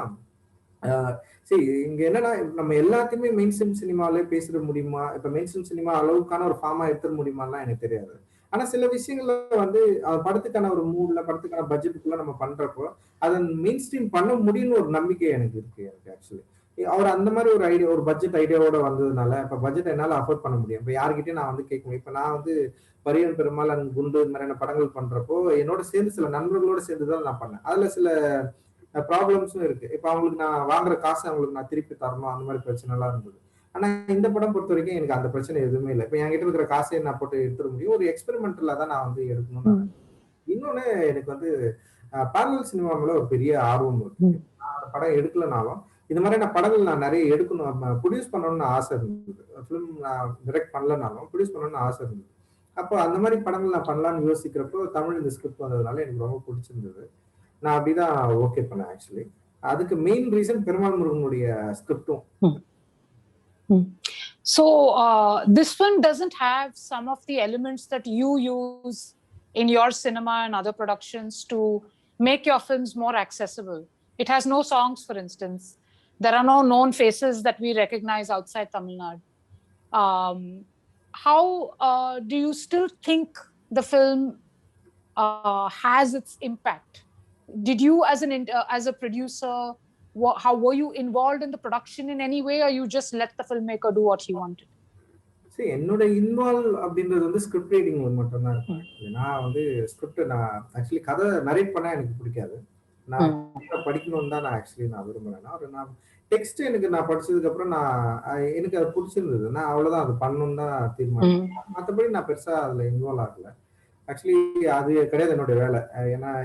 சரி இங்க என்னன்னா நம்ம எல்லாத்தையுமே மெயின் ஸ்ட்ரீம் சினிமாவிலே பேசிட முடியுமா, இப்ப மெயின் ஸ்ட்ரீம் சினிமா அளவுக்கான ஒரு ஃபார்மா எடுத்துட முடியுமாலாம் எனக்கு தெரியாது. ஆனா சில விஷயங்கள்ல வந்து படத்துக்கான ஒரு மூட்ல, படத்துக்கான பட்ஜெட்டுக்குள்ள நம்ம பண்றப்போ அதை மெயின் ஸ்ட்ரீம் பண்ண முடியும்னு ஒரு நம்பிக்கை எனக்கு இருக்கு. எனக்கு ஆக்சுவலி அவர் அந்த மாதிரி ஒரு ஐடியா, ஒரு பட்ஜெட் ஐடியாவோட வந்ததுனால இப்ப பட்ஜெட் என்னால அஃபோர்ட் பண்ண முடியும். இப்ப யார்கிட்டயும் நான் வந்து கேட்க முடியும். இப்ப நான் வந்து பரியன் பெருமாள் அண்ட் குண்டு இந்த மாதிரியான படங்கள் பண்றப்போ என்னோட சேர்ந்து சில நண்பர்களோட சேர்ந்துதான் நான் பண்ணேன். அதுல சில ப்ராப்ளம்ஸும் இருக்கு. இப்ப அவங்களுக்கு நான் வாங்குற காசு அவங்களுக்கு நான் திருப்பி தரணும், அந்த மாதிரி பிரச்சனை எல்லாம் இருந்தது. ஆனா இந்த படம் பொறுத்த வரைக்கும் எனக்கு அந்த பிரச்சனை எதுவுமே இல்லை. இப்ப என்கிட்ட இருக்கிற காசையை நான் போட்டு எடுத்துட முடியும். ஒரு எக்ஸ்பெரிமெண்டலா தான் நான் வந்து எடுக்கணும்னு. இன்னொன்னு எனக்கு வந்து பேரலல் சினிமா மேல ஒரு பெரிய ஆர்வம் இருக்கு. நான் அந்த படம் எடுக்கலனாலும் இந்த மாதிரியான படங்கள் நான் நிறைய எடுக்கணும், ப்ரொடியூஸ் பண்ணணும்னு ஆசை இருந்தது. ஃபிலிம் நான் டைரக்ட் பண்ணலனாலும் ப்ரொடியூஸ் பண்ணணும்னு ஆசை இருந்தது. அப்போ அந்த மாதிரி படங்கள் நான் பண்ணலாம்னு யோசிக்கிறப்போ தமிழ் இந்த ஸ்கிரிப்ட் வந்ததுனால எனக்கு ரொம்ப பிடிச்சிருந்தது. நான் அப்படிதான் ஓகே பண்ணேன் ஆக்சுவலி. அதுக்கு மெயின் ரீசன் பெருமாள் முருகனுடைய ஸ்கிரிப்டும். So this one doesn't have some of the elements that you use in your cinema and other productions to make your films more accessible. It has no songs, for instance. There are no known faces that we recognize outside Tamil Nadu. How do you still think the film has its impact? Did you, as a producer, how were you involved in the production in any way, or you just let the filmmaker do what he wanted? சரி, என்னோட involve அப்படின்றது வந்து script writing மட்டும் தான் இருக்கும். நான் வந்து script நான் ஆக்சுவலி கதை நரேட் பண்ணா எனக்கு பிடிக்காது. நான் படிக்கணும்னு தான் நான் ஆக்சுவலி நான் விரும்புறேன். நான் டெக்ஸ்ட் நான் படிச்சதுக்கு அப்புறம் எனக்கு அது பிடிச்சிருந்தது. நான் அவ்வளவுதான் அது பண்ணணும்னு தான் தீர்மானம். மற்றபடி நான் பெருசா அதுல இன்வால்வ் ஆகல. ஆக்சுவலி அது கிடையாது என்னோட வேலை.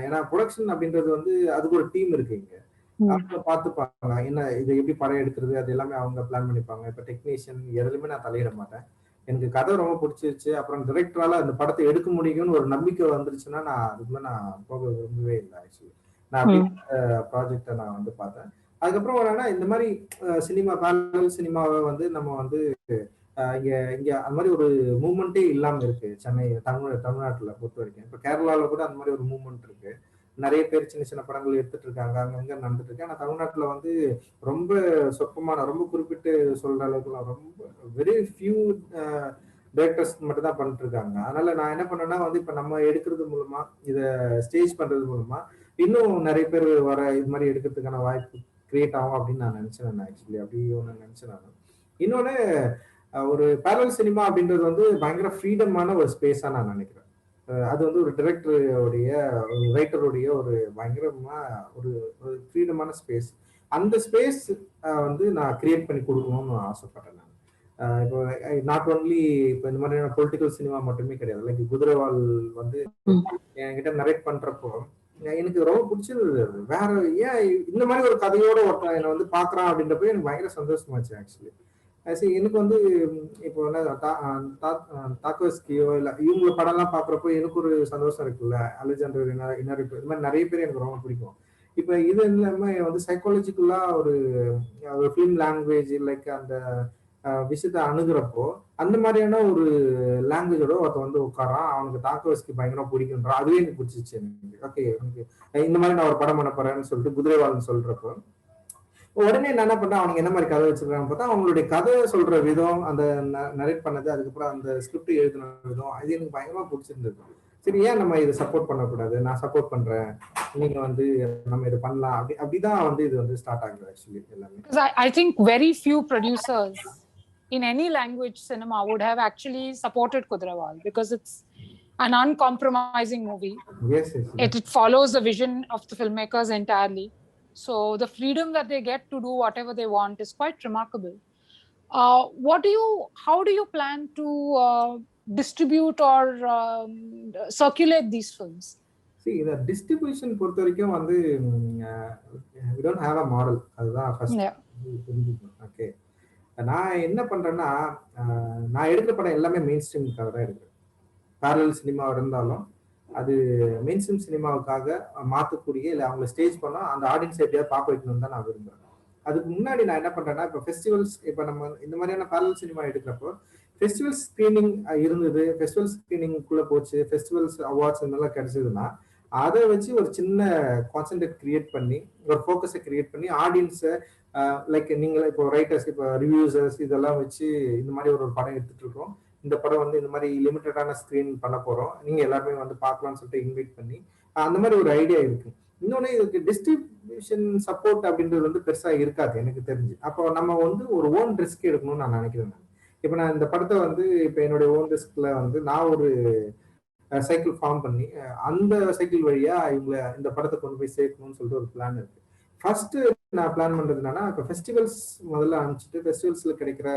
ஏன்னா ப்ரொடக்ஷன் அப்படின்றது வந்து அதுக்கு ஒரு டீம் இருக்கு இங்க. அவங்க பார்த்துப்பாங்க என்ன இது எப்படி படம் எடுக்கிறது, அது எல்லாமே அவங்க பிளான் பண்ணிப்பாங்க. இப்ப டெக்னீஷியன் எதுலையுமே நான் தலையிட மாட்டேன். எனக்கு கதை ரொம்ப பிடிச்சிருச்சு, அப்புறம் டிரெக்டரால அந்த படத்தை எடுக்க முடியும்னு ஒரு நம்பிக்கை வந்துருச்சுன்னா நான் அதுக்குள்ள நான் போக விரும்பவே இல்லை. ஆக்சுவலி நான் அப்படி ப்ராஜெக்டை நான் வந்து பார்த்தேன். அதுக்கப்புறம் என்னன்னா இந்த மாதிரி சினிமா பேரலல் சினிமாவை வந்து நம்ம வந்து இங்க அந்த மாதிரி ஒரு மூவ்மெண்ட்டே இல்லாம இருக்கு சென்னை தமிழ்நாட்டுல பொறுத்த வரைக்கும். இப்ப கேரளால கூட அந்த மாதிரி ஒரு மூவ்மெண்ட் இருக்கு. நிறைய பேர் சின்ன சின்ன படங்கள் எடுத்துட்டு இருக்காங்க, அங்கங்க நடந்துட்டு இருக்கு. ஆனா தமிழ்நாட்டுல வந்து ரொம்ப சொற்பமான, ரொம்ப குறிப்பிட்டு சொல்ற அளவுக்குலாம் ரொம்ப வெரி ஃபியூ டைரக்டர்ஸ் மட்டும் தான் பண்ணிட்டு இருக்காங்க. அதனால நான் என்ன பண்ணேன்னா வந்து இப்ப நம்ம எடுக்கிறது மூலமா, இதை ஸ்டேஜ் பண்றது மூலமா இன்னும் நிறைய பேர் வர இது மாதிரி எடுக்கிறதுக்கான வாய்ப்பு கிரியேட் ஆகும் அப்படின்னு நான் நினைச்சேன். ஆக்சுவலி அப்படி ஒன்று நினைச்சேன் நான். இன்னொன்னு ஒரு பேரலல் சினிமா அப்படின்றது வந்து பயங்கர ஃப்ரீடமான ஒரு ஸ்பேஸா நான் நினைக்கிறேன். அது வந்து ஒரு டைரக்டருடைய, ஒரு ரைட்டருடைய ஒரு பயங்கரமா ஒரு ஃப்ரீடமான ஸ்பேஸ். அந்த ஸ்பேஸ் வந்து நான் கிரியேட் பண்ணி கொடுக்கணும்னு ஆசைப்பட்டேன் நான். இப்போ நாட் ஒன்லி இப்போ இந்த மாதிரியான பொலிட்டிக்கல் சினிமா மட்டுமே கிடையாது. லைக் குதிரைவால் வந்து என்கிட்ட நரேட் பண்றப்போ எனக்கு ரொம்ப பிடிச்சிருந்தது. அது வேற ஏன் இந்த மாதிரி ஒரு கதையோட ஒருத்தன் என்னை வந்து பாக்குறான் அப்படின்றப்ப எனக்கு பயங்கர சந்தோஷமாச்சு ஆக்சுவலி. எனக்கு வந்து இப்போ என்ன தாக்கோஸ்கியோ இல்ல இவங்க படம் எல்லாம் பாக்குறப்போ எனக்கு ஒரு சந்தோஷம் இருக்குல்ல. அலெக்சாண்டர் இன்னரிப்பு இது மாதிரி நிறைய பேர் எனக்கு ரொம்ப பிடிக்கும். இப்ப இது இல்லாம வந்து சைக்காலஜிக்கலா ஒரு ஃபிலிம் லாங்குவேஜ் லைக் அந்த விஷயத்த அணுகிறப்போ அந்த மாதிரியான ஒரு லாங்குவேஜோட ஒருத்த வந்து உட்காரான், அவனுக்கு தாக்கோஸ்கி பயங்கரமா பிடிக்குன்றான். அதுவே எனக்கு பிடிச்சிச்சு எனக்கு. ஓகே, எனக்கு இந்த மாதிரி நான் ஒரு படம் பண்ண போறேன்னு சொல்லிட்டு குதிரைவாள்னு சொல்றப்போ உடனே என்ன பண்றேன், அவனுக்கு என்ன மாதிரி கதை வச்சிருக்காங்க பார்த்தா அவங்களுடைய கதை சொல்ற விதம், அந்த நரேட் பண்ணது, அதுக்கப்புறம் அந்த ஸ்கிரிப்ட் எழுதின விதம், அது எனக்கு பயங்கரமா பிடிச்சிருந்தது. சரி, ஏன் நம்ம இதை சப்போர்ட் பண்ணக்கூடாது, நான் சப்போர்ட் பண்றேன், நீங்க வந்து நம்ம இதை பண்ணலாம், அப்படிதான் வந்து இது வந்து ஸ்டார்ட் ஆகுது ஆக்சுவலி எல்லாமே. I think very few producers in any language cinema would have actually supported Kudrawal because it's an uncompromising movie. Yes. It follows the vision of the filmmakers entirely. So the freedom that they get to do whatever they want is quite remarkable. How do you plan to distribute or circulate these films? See, the distribution பொறுத்த வரைக்கும் வந்து we don't have a model. அதுதான் first புரிஞ்சுக்கணும். Okay, நான் என்ன பண்றேன்னா நான் எடுக்கிற படம் எல்லாமே மெயின் ஸ்ட்ரீமுக்காக தான் எடுக்கிறேன். பேரலல் சினிமா இருந்தாலும் அது மெயின் ஸ்ட்ரீம் சினிமாவுக்காக மாற்றக்கூடிய, இல்லை அவங்கள ஸ்டேஜ் பண்ணா அந்த ஆடியன்ஸ் எப்படியாவது பார்க்க வைக்கணும்னு தான் நான் விரும்புறேன். அதுக்கு முன்னாடி நான் என்ன பண்றேன்னா, இப்போ ஃபெஸ்டிவல்ஸ், இப்போ நம்ம இந்த மாதிரியான பேரலல் சினிமா எடுக்கிறப்போ ஃபெஸ்டிவல் ஸ்கிரீனிங் இருந்தது, ஃபெஸ்டிவல் ஸ்கிரீனிங்குள்ள போச்சு, ஃபெஸ்டிவல்ஸ் அவார்ட்ஸ் இந்த மாதிரிலாம் கிடைச்சதுன்னா அதை வச்சு ஒரு சின்ன கான்சென்ட்ரேட் கிரியேட் பண்ணி, ஒரு ஃபோக்கஸை கிரியேட் பண்ணி ஆடியன்ஸை லைக் நீங்களே இப்போ ரைட்டர்ஸ், இப்போ ரிவ்யூசர்ஸ் இதெல்லாம் வச்சு இந்த மாதிரி ஒரு படம் எடுத்துட்டு இருக்கோம், இந்த படம் வந்து இந்த மாதிரி லிமிட்டடான ஸ்கிரீன் பண்ண போறோம், நீங்க எல்லாருமே வந்து பார்க்கலாம்னு சொல்லிட்டு இன்வைட் பண்ணி அந்த மாதிரி ஒரு ஐடியா இருக்கு. இன்னொன்னு, இதுக்கு டிஸ்ட்ரிபியூஷன் சப்போர்ட் அப்படின்றது வந்து பெருசா இருக்காது எனக்கு தெரிஞ்சு. அப்போ நம்ம வந்து ஒரு ஓன் ரிஸ்க் எடுக்கணும்னு நான் நினைக்கிறேன். இப்போ நான் இந்த படத்தை வந்து இப்போ என்னுடைய ஓன் ரிஸ்க்ல வந்து நான் ஒரு சைக்கிள் ஃபார்ம் பண்ணி அந்த சைக்கிள் வழியா இவங்களை இந்த படத்தை கொண்டு போய் சேர்க்கணும்னு சொல்லிட்டு ஒரு பிளான் இருக்கு. ஃபர்ஸ்ட் நான் பிளான் பண்றது என்னன்னா, இப்போ ஃபெஸ்டிவல்ஸ் முதல்ல அனுப்பிச்சிட்டு ஃபெஸ்டிவல்ஸ்ல கிடைக்கிற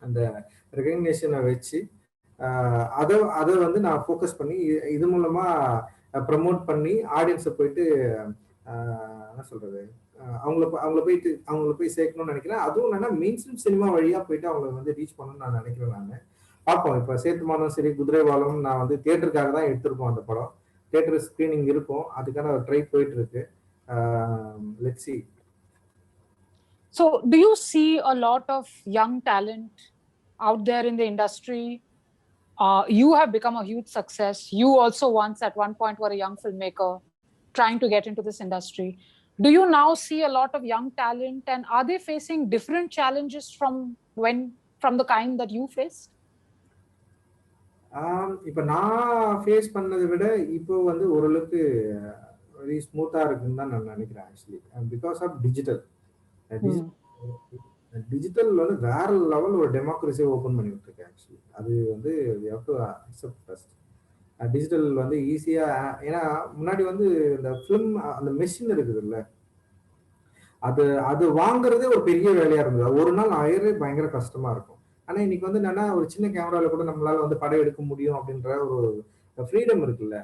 அந்த ரெகக்னேஷனை வச்சு அதை வந்து நான் ஃபோக்கஸ் பண்ணி இது மூலமா ப்ரமோட் பண்ணி ஆடியன்ஸை போயிட்டு என்ன சொல்றது, அவங்கள போய் சேர்க்கணும்னு நினைக்கிறேன். அதுவும் என்னன்னா மெயின் ஸ்ட்ரீம் சினிமா வழியா போயிட்டு அவங்களை வந்து ரீச் பண்ணணும்னு நான் நினைக்கிறேன். நான் பார்ப்போம். இப்ப சேத்துமானும் சரி, குதிரைவாலும் நான் வந்து தியேட்டருக்காக தான் எடுத்திருக்கோம். அந்த படம் தியேட்டர் ஸ்கிரீனிங் இருக்கும், அதுக்கான ட்ரை போயிட்டு இருக்கு. Let's see. So do you see a lot of young talent out there in the industry? You have become a huge success. You also once at one point were a young filmmaker trying to get into this industry. Do you now see a lot of young talent, and are they facing different challenges from the kind that you faced? இப்ப நான் face பண்ணதை விட இப்போ வந்து ஓரளவுக்கு very ஸ்மூத்தா இருக்குன்னு தான் நான் நினைக்கிறேன். ஆக்சுவலி பிகாஸ் ஆஃப் டிஜிட்டல் வந்து வேற லெவல் ஒரு டெமோக்ரஸியை ஓப்பன் பண்ணி விட்டுருக்கு. ஆக்சுவலி அது வந்து டிஜிட்டல் வந்து ஈஸியா, ஏன்னா முன்னாடி வந்து இந்த ஃபிலிம் அந்த மெஷின் இருக்குது இல்ல, அது வாங்குறதே ஒரு பெரிய வேலையா இருந்தது. ஒரு நாள் ஆயிரம் பயங்கர கஷ்டமா இருக்கும். ஆனா இன்னைக்கு வந்து என்னன்னா ஒரு சின்ன கேமரால கூட நம்மளால வந்து படம் எடுக்க முடியும் அப்படின்ற ஒரு ஃப்ரீடம் இருக்குல்ல.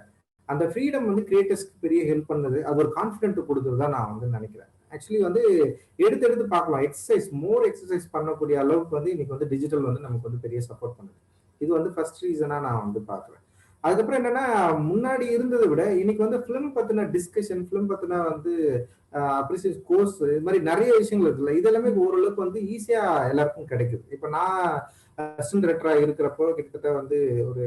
அந்த ஃப்ரீடம் வந்து கிரியேட்டர்ஸ்க்கு பெரிய ஹெல்ப் பண்ணுது. அது ஒரு கான்ஃபிடென்ட் கொடுக்குறதா நான் வந்து நினைக்கிறேன். ஆக்சுவலி வந்து எடுத்து பார்க்கலாம். எக்ஸசைஸ் பண்ணக்கூடிய அளவுக்கு வந்து இன்னைக்கு வந்து டிஜிட்டல் வந்து நமக்கு வந்து பெரிய சப்போர்ட் பண்ணுது. இது வந்து ஃபர்ஸ்ட் ரீசனா நான் வந்து பாக்குறேன். அதுக்கப்புறம் என்னன்னா முன்னாடி இருந்ததை விட இன்னைக்கு வந்து ஃபிலிம் பத்தின டிஸ்கஷன், ஃபிலிம் பத்தின வந்து அப்ரிசியேஷன் கோர்ஸ், இது மாதிரி நிறைய விஷயங்கள் இருக்குல்ல, இதெல்லாமே ஓரளவுக்கு வந்து ஈஸியா எல்லாருக்கும் கிடைக்குது. இப்ப நான் அசிஸ்டன்ட் டைரக்டரா இருக்கிறப்போ கிட்டத்தட்ட வந்து ஒரு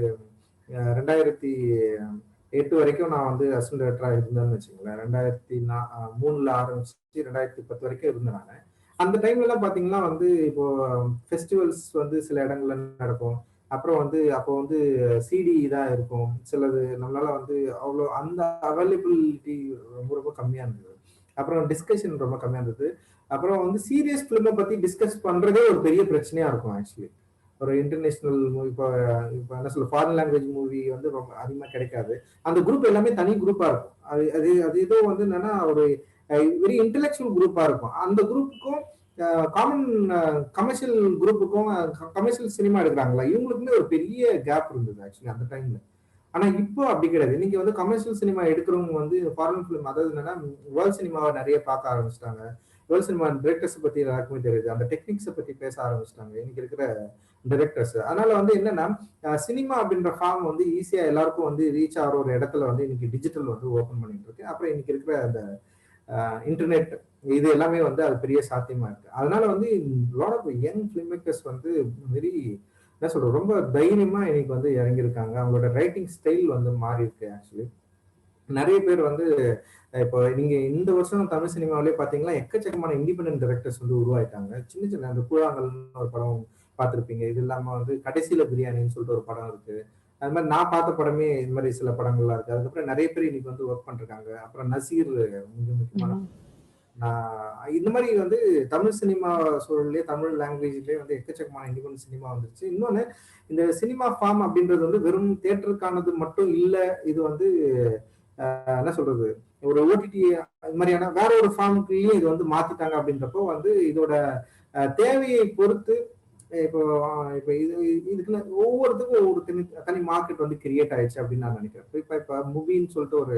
2008 வரைக்கும் நான் வந்து அசிஸ்டன்ட் டைரக்டரா இருந்தேன்னு வச்சுங்களேன். 2003 ஆரம்பிச்சு 2010 வரைக்கும் இருந்தேன் நான். அந்த டைம்ல எல்லாம் பாத்தீங்கன்னா வந்து இப்போ ஃபெஸ்டிவல்ஸ் வந்து சில இடங்கள்ல நடக்கும். அப்புறம் வந்து அப்போ வந்து சிடி தான் இருக்கும். சிலது நம்மளால வந்து அவ்வளோ அந்த அவைலபிலிட்டி ரொம்ப கம்மியா இருந்தது. அப்புறம் டிஸ்கஷன் ரொம்ப கம்மியா இருந்தது. அப்புறம் வந்து சீரியஸ் ஃபிலிமை பத்தி டிஸ்கஸ் பண்றதே ஒரு பெரிய பிரச்சனையா இருக்கும். ஆக்சுவலி ஒரு இன்டர்நேஷனல் மூவி, இப்போ என்ன சொல்ல, ஃபாரின் லாங்குவேஜ் மூவி வந்து ரொம்ப அதிகமா கிடைக்காது. அந்த குரூப் எல்லாமே தனி குரூப்பா இருக்கும். அது ஏதோ வந்து என்னன்னா ஒரு வெரி இன்டெலெக்சுவல் குரூப்பா இருக்கும். அந்த குரூப்புக்கும் காமன் கமர்ஷியல் குரூப்புக்கும், கமர்ஷியல் சினிமா எடுக்கிறாங்களா, இவங்களுக்குமே ஒரு பெரிய கேப் இருந்தது ஆக்சுவலி அந்த டைம்ல. ஆனா இப்போ அப்படி கிடையாது. இன்னைக்கு வந்து கமர்ஷியல் சினிமா எடுக்கிறவங்க வந்து ஃபாரின் ஃபிலிம், அதாவது என்னன்னா வேர்ல்ட் சினிமாவை நிறைய பார்க்க ஆரம்பிச்சிட்டாங்க. வேர்ல்ட் சினிமா டைரக்டர்ஸ் பத்தி எல்லாருக்குமே தெரியுது. அந்த டெக்னிக்ஸை பத்தி பேச ஆரம்பிச்சிட்டாங்க இன்னைக்கு இருக்கிற டைரக்டர்ஸ். அதனால வந்து என்னன்னா சினிமா அப்படின்ற ஃபார்ம் வந்து ஈஸியா எல்லாருக்கும் வந்து ரீச் ஆகிற ஒரு இடத்துல வந்து இன்னைக்கு டிஜிட்டல் வந்து ஓப்பன் பண்ணிட்டு இருக்கு. அப்புறம் இன்னைக்கு இருக்கிற அந்த இன்டர்நெட், இது எல்லாமே வந்து அது பெரிய சாத்தியமா இருக்கு. அதனால வந்து lot of young film makers வந்து வெரி என்ன சொல்றது, ரொம்ப தைரியமா இன்னைக்கு வந்து இறங்கியிருக்காங்க. அவங்களோட ரைட்டிங் ஸ்டைல் வந்து மாறி இருக்கு. ஆக்சுவலி நிறைய பேர் வந்து இப்போ நீங்க இந்த வருஷம் தமிழ் சினிமாவிலே பாத்தீங்கன்னா எக்கச்சக்கமான இண்டிபெண்டன்ட் டைரக்டர்ஸ் வந்து உருவாயிட்டாங்க. சின்ன சின்ன அந்த கூழாங்கல்னு ஒரு படம் பார்த்திருப்பீங்க. இது இல்லாம வந்து கடைசியில பிரியாணின்னு சொல்லிட்டு ஒரு படம் இருக்கு. அது மாதிரி நான் பார்த்த படமே இது மாதிரி சில படங்கள்லாம் இருக்கு. அதுக்கப்புறம் நிறைய பேர் இன்னைக்கு வந்து ஒர்க் பண்றாங்க. அப்புறம் நசீர் மிக முக்கியமான, இந்த மாதிரி வந்து தமிழ் சினிமா சூழலே, தமிழ் லாங்குவேஜ்லயே வந்து எக்கச்சக்கமான இண்டிபெண்டன்ட் சினிமா வந்துருச்சு. இன்னொன்னு, இந்த சினிமா ஃபார்ம் அப்படின்றது வந்து வெறும் தியேட்டருக்கானது மட்டும் இல்ல. இது வந்து என்ன சொல்றது, ஒரு ஓடிடி இது மாதிரியான வேற ஒரு ஃபார்முக்குள்ளேயே இது வந்து மாத்திட்டாங்க. அப்படின்றப்போ வந்து இதோட தேவையை பொறுத்து இப்போ இதுக்குன்னு ஒவ்வொருத்துக்கும் ஒவ்வொரு தனி மார்க்கெட் வந்து கிரியேட் ஆயிடுச்சு அப்படின்னு நான் நினைக்கிறேன். இப்ப மூவின்னு சொல்லிட்டு ஒரு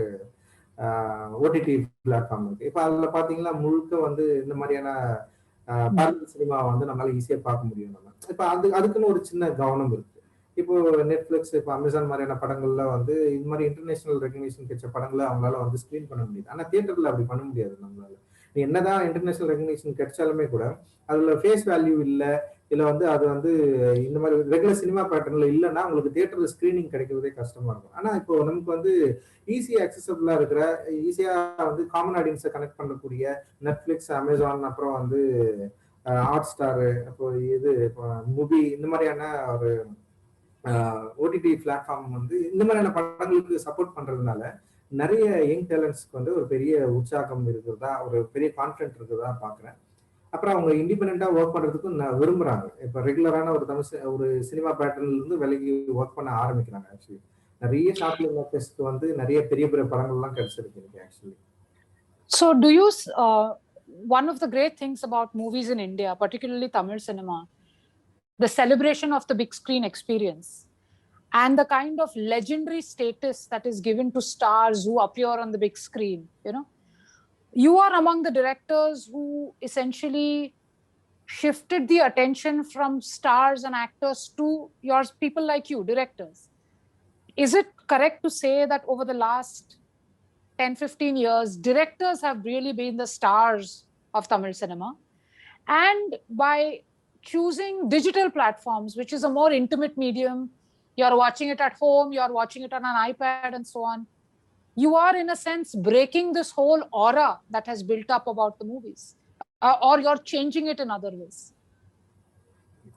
ஓடிடி பிளாட்ஃபார்ம் இருக்கு. இப்ப அதுல பாத்தீங்கன்னா முழுக்க வந்து இந்த மாதிரியான பேரலல் சினிமா வந்து நம்மளால ஈஸியா பார்க்க முடியும். நம்ம இப்ப அதுக்குன்னு ஒரு சின்ன கவனம் இருக்கு. இப்போ நெட்ஃபிளிக்ஸ், இப்போ அமேசான் மாதிரியான படங்கள்ல வந்து இது மாதிரி இன்டர்நேஷனல் ரெகக்னிஷன் கிடைச்ச படங்களை அவங்களால வந்து ஸ்கிரீன் பண்ண முடியுது. ஆனா தியேட்டர்ல அப்படி பண்ண முடியாது நம்மளால. நீ என்னதான் இன்டர்நேஷனல் ரெகக்னிஷன் கிடைச்சாலுமே கூட அதுல ஃபேஸ் வேல்யூ இல்லை, இல்ல வந்து அது வந்து இந்த மாதிரி ரெகுலர் சினிமா பேட்டர்ன்ல இல்லைன்னா உங்களுக்கு தியேட்டர்ல ஸ்கிரீனிங் கிடைக்கிறதே கஷ்டமா இருக்கும். ஆனா இப்போ நமக்கு வந்து ஈஸியா அக்சசபிளா இருக்கிற, ஈஸியா வந்து காமன் ஆடியன்ஸை கனெக்ட் பண்ணக்கூடிய நெட்ஃபிளிக்ஸ், அமேசான், அப்புறம் வந்து ஹாட் ஸ்டார், அப்போ இது மூவி, இந்த மாதிரியான ஒரு ஓடிடி பிளாட்ஃபார்ம் வந்து இந்த மாதிரியான படங்களுக்கு சப்போர்ட் பண்றதுனால நிறைய யங் டேலண்ட்ஸ்க்கு வந்து ஒரு பெரிய உற்சாகம் இருக்கிறதா, ஒரு பெரிய கான்ஃபிடென்ட் இருக்கிறதா பாக்குறேன். அப்புறம் அவங்க இண்டிபெண்டா ஒர்க் பண்றதுக்கும் விரும்புறாங்க. இப்ப ரெகுலரான ஒரு தமிழ் ஒரு சினிமா பேட்டர்ன்ல இருந்து விலகி ஒர்க் பண்ண ஆரம்பிக்கிறாங்க. ஆக்சுவலி நிறைய ஷார்ட் ஃபிலிம் மேக்கர்ஸ்க்கு வந்து நிறைய பெரிய பெரிய படங்கள்லாம் கிடைச்சிருக்கு actually. So do you one of the great things about movies in India, particularly Tamil cinema, the celebration of the big screen experience and the kind of legendary status that is given to stars who appear on the big screen, you know, you are among the directors who essentially shifted the attention from stars and actors to your people like you, directors. Is it correct to say that over the last 10-15 years, directors have really been the stars of Tamil cinema? And by choosing digital platforms, which is a more intimate medium, you're watching it at home, you're watching it on an iPad and so on, you are in a sense breaking this whole aura that has built up about the movies, or you're changing it in other ways.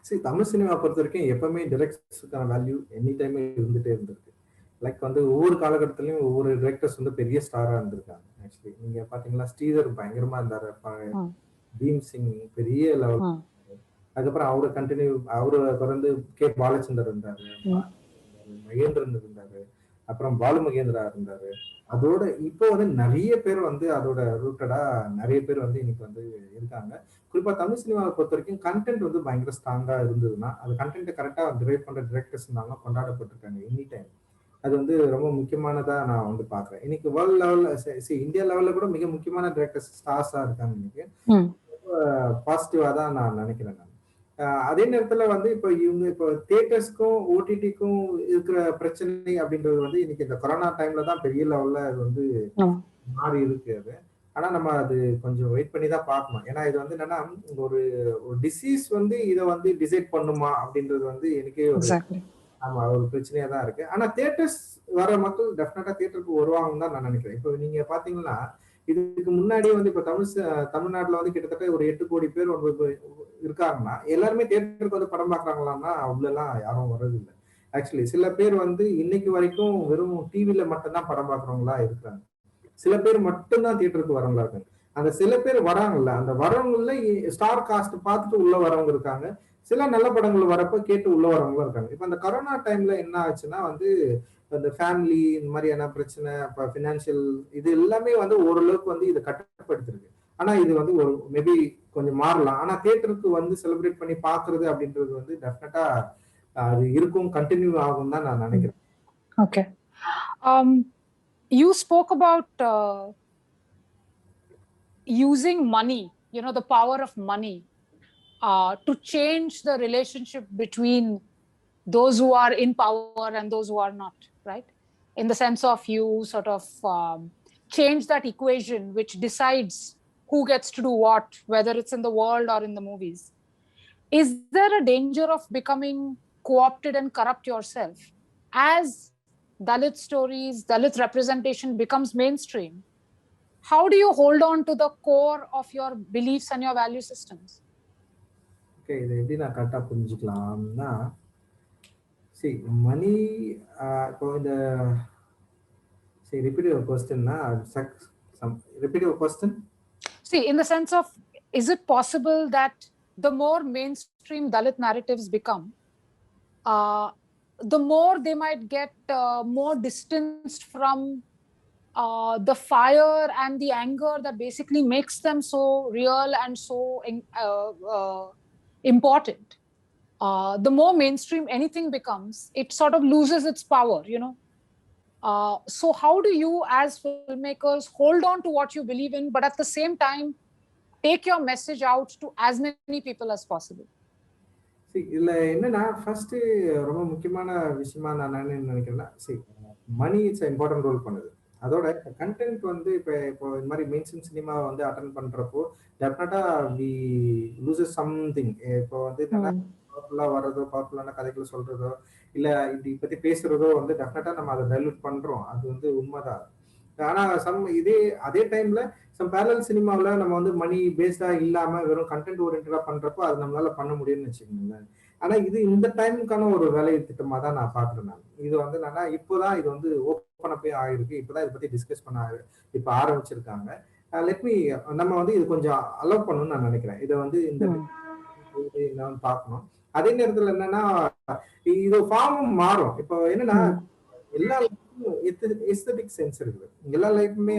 See, Tamil cinema பொறுத்த வரைக்கும் எப்பவுமே டிரெக்டர்ஸ்க்கான value any டைமே இருந்துட்டே இருந்திருக்கு. Like வந்து ஒவ்வொரு காலகட்டத்திலயும் ஒவ்வொரு directors வந்து பெரிய ஸ்டாரா இருந்திருக்காங்க. ஆக்சுவலி நீங்க பாத்தீங்கன்னா ஸ்ரீதர் பயங்கரமா இருந்தாரு, பீம் சிங் பெரிய லெவல். அதுக்கப்புறம் அவரு தொடர்ந்து கே பாலச்சந்தர் இருந்தாரு, மகேந்திரன் இருந்தாரு, அப்புறம் பாலு மகேந்திரா இருந்தாரு. அதோட இப்போ வந்து நிறைய பேர் வந்து அதோட ரூட்டடா நிறைய பேர் வந்து இன்னைக்கு வந்து இருக்காங்க. குறிப்பா தமிழ் சினிமாவை பொறுத்த வரைக்கும் கண்டென்ட் வந்து பயங்கர ஸ்ட்ராங்கா இருந்ததுன்னா அது கண்டென்ட்டை கரெக்டா டிரைவ் பண்ற டிரெக்டர்ஸ் இருந்தாலும் கொண்டாடப்பட்டிருக்காங்க எனி டைம். அது வந்து ரொம்ப முக்கியமானதா நான் வந்து பாக்குறேன். இன்னைக்கு வேர்ல்ட் லெவல்ல, இந்தியா லெவல்ல கூட மிக முக்கியமான டிரெக்டர்ஸ் ஸ்டார்ஸா இருக்காங்க. இன்னைக்கு பாசிட்டிவா தான் நான் நினைக்கிறேன். அதே நேரத்துல வந்து இப்போ இவங்க இப்போ தியேட்டர்ஸ்க்கும் ஓடிடிக்கும் இருக்கிற பிரச்சனை அப்படின்றது வந்து இன்னைக்கு இந்த கொரோனா டைம்ல தான் பெரிய லெவல்ல அது வந்து மாறி இருக்கு. அது ஆனா நம்ம அது கொஞ்சம் வெயிட் பண்ணி தான் பார்க்கணும். ஏன்னா இது வந்து என்னன்னா ஒரு டிசீஸ் வந்து இதை வந்து டிசைட் பண்ணுமா அப்படின்றது வந்து எனக்கே ஆமா ஒரு பிரச்சனையா தான் இருக்கு. ஆனா தியேட்டர்ஸ் வர மக்கள் டெஃபினட்டா தியேட்டருக்கு வருவாங்கன்னு தான் நான் நினைக்கிறேன். இப்போ நீங்க பாத்தீங்கன்னா இதுக்கு முன்னாடியே வந்து இப்ப தமிழ்நாட்டுல வந்து கிட்டத்தட்ட ஒரு 8 கோடி பேர் இருக்காங்கன்னா எல்லாருமே தியேட்டருக்கு வந்து படம் பாக்குறாங்களான்னா அவ்வளவுலாம் யாரும் வர்றது இல்லை. ஆக்சுவலி சில பேர் வந்து இன்னைக்கு வரைக்கும் வெறும் டிவில மட்டும்தான் படம் பாக்குறவங்களா இருக்கிறாங்க. சில பேர் மட்டும்தான் தியேட்டருக்கு வரவங்களா இருக்காங்க. அந்த சில பேர் வராங்கல்ல, அந்த வரவங்கள ஸ்டார் காஸ்ட் பார்த்துட்டு உள்ள வரவங்க இருக்காங்க. சில நல்ல படங்கள் வரப்ப கேட்டு உள்ள வரவங்களும் இருக்காங்க. இப்ப அந்த கொரோனா டைம்ல என்ன ஆச்சுன்னா வந்து அந்த ஃபேமிலி இந்த மாதிரியான பிரச்சனை, ஃபினான்ஷியல் இது எல்லாமே வந்து ஓரளவுக்கு வந்து இதை கட்டுப்படுத்திருக்கு. ஆனா இது வந்து ஒரு மேபி கொஞ்சம் மாறலாம். ஆனா தியேட்டருக்கு வந்து செலிப்ரேட் பண்ணி பாக்குறது அப்படின்றது வந்து டெஃபினட்டா அது இருக்கும், கண்டினியூ ஆகும் தான் நான் நினைக்கிறேன். Okay, you spoke about using money, the power of money to change the relationship between those who are in power and those who are not, right? In the sense of you sort of change that equation which decides who gets to do what, whether it's in the world or in the movies. Is there a danger of becoming co-opted and corrupt yourself as Dalit stories, Dalit representation becomes mainstream? How do you hold on to the core of your beliefs and your value systems? Okay, இதை எப்படி நான் கரெக்டா புரிஞ்சுக்கலாம்னா, see, money, repeat your question. Repeat your question. See, in the sense of, is it possible that the more mainstream Dalit narratives become, the more they might get more distanced from the fire and the anger that basically makes them so real and so important? The more mainstream anything becomes, it sort of loses its power, so how do you as filmmakers hold on to what you believe in, but at the same time take your message out to as many people as possible? See, இல்ல என்னன்னா first ரொம்ப முக்கியமான விஷயமா நான் நினைக்கிறேன்னா, மணி it's important role பண்ணுது. அதோட content வந்து இப்போ இந்த மாதிரி மெயின்ஸ்ட்ரீம் சினிமா வந்து அட்டென்ட் பண்றப்போ டெஃபினட்டா வி லூசஸ் சம்திங். இப்போ வந்து பவர்ஃபுல்லா வர்றதோ, பவர்ஃபுல்லான கதைகளை சொல்றதோ, இல்ல இப்படி பத்தி பேசுறதோ வந்து டெஃபினட்டா நம்ம அதை டைல்யூட் பண்றோம். அது வந்து உண்மைதான். ஆனா அதே டைம்ல பேரலல் சினிமாவில நம்ம வந்து மணி பேஸ்டா இல்லாம வெறும் கண்டென்ட் ஓரியன்டா பண்றப்போ அது நம்மளால பண்ண முடியும்னு வச்சுக்கோங்களேன். ஆனா இது இந்த டைமுக்கான ஒரு வேலை திட்டமா தான் நான் பாக்குறேன். நான் இது வந்து என்னன்னா இப்போதான் இது வந்து ஓப்பன் அப்பே ஆயிருக்கு. இப்பதான் இதை பத்தி டிஸ்கஸ் பண்ண இப்ப ஆரம்பிச்சிருக்காங்க. நம்ம வந்து இது கொஞ்சம் அலோவ் பண்ணணும்னு நான் நினைக்கிறேன். இதை வந்து இந்த என்னன்னு பார்க்கணும். அதே நேரத்துல என்னன்னா இது ஃபார்மும் மாறும். இப்போ என்னன்னா எல்லா லைஃப்லயும் எஸ்தெட்டிக் சென்ஸ் இருக்குது. எல்லா லைஃப்புமே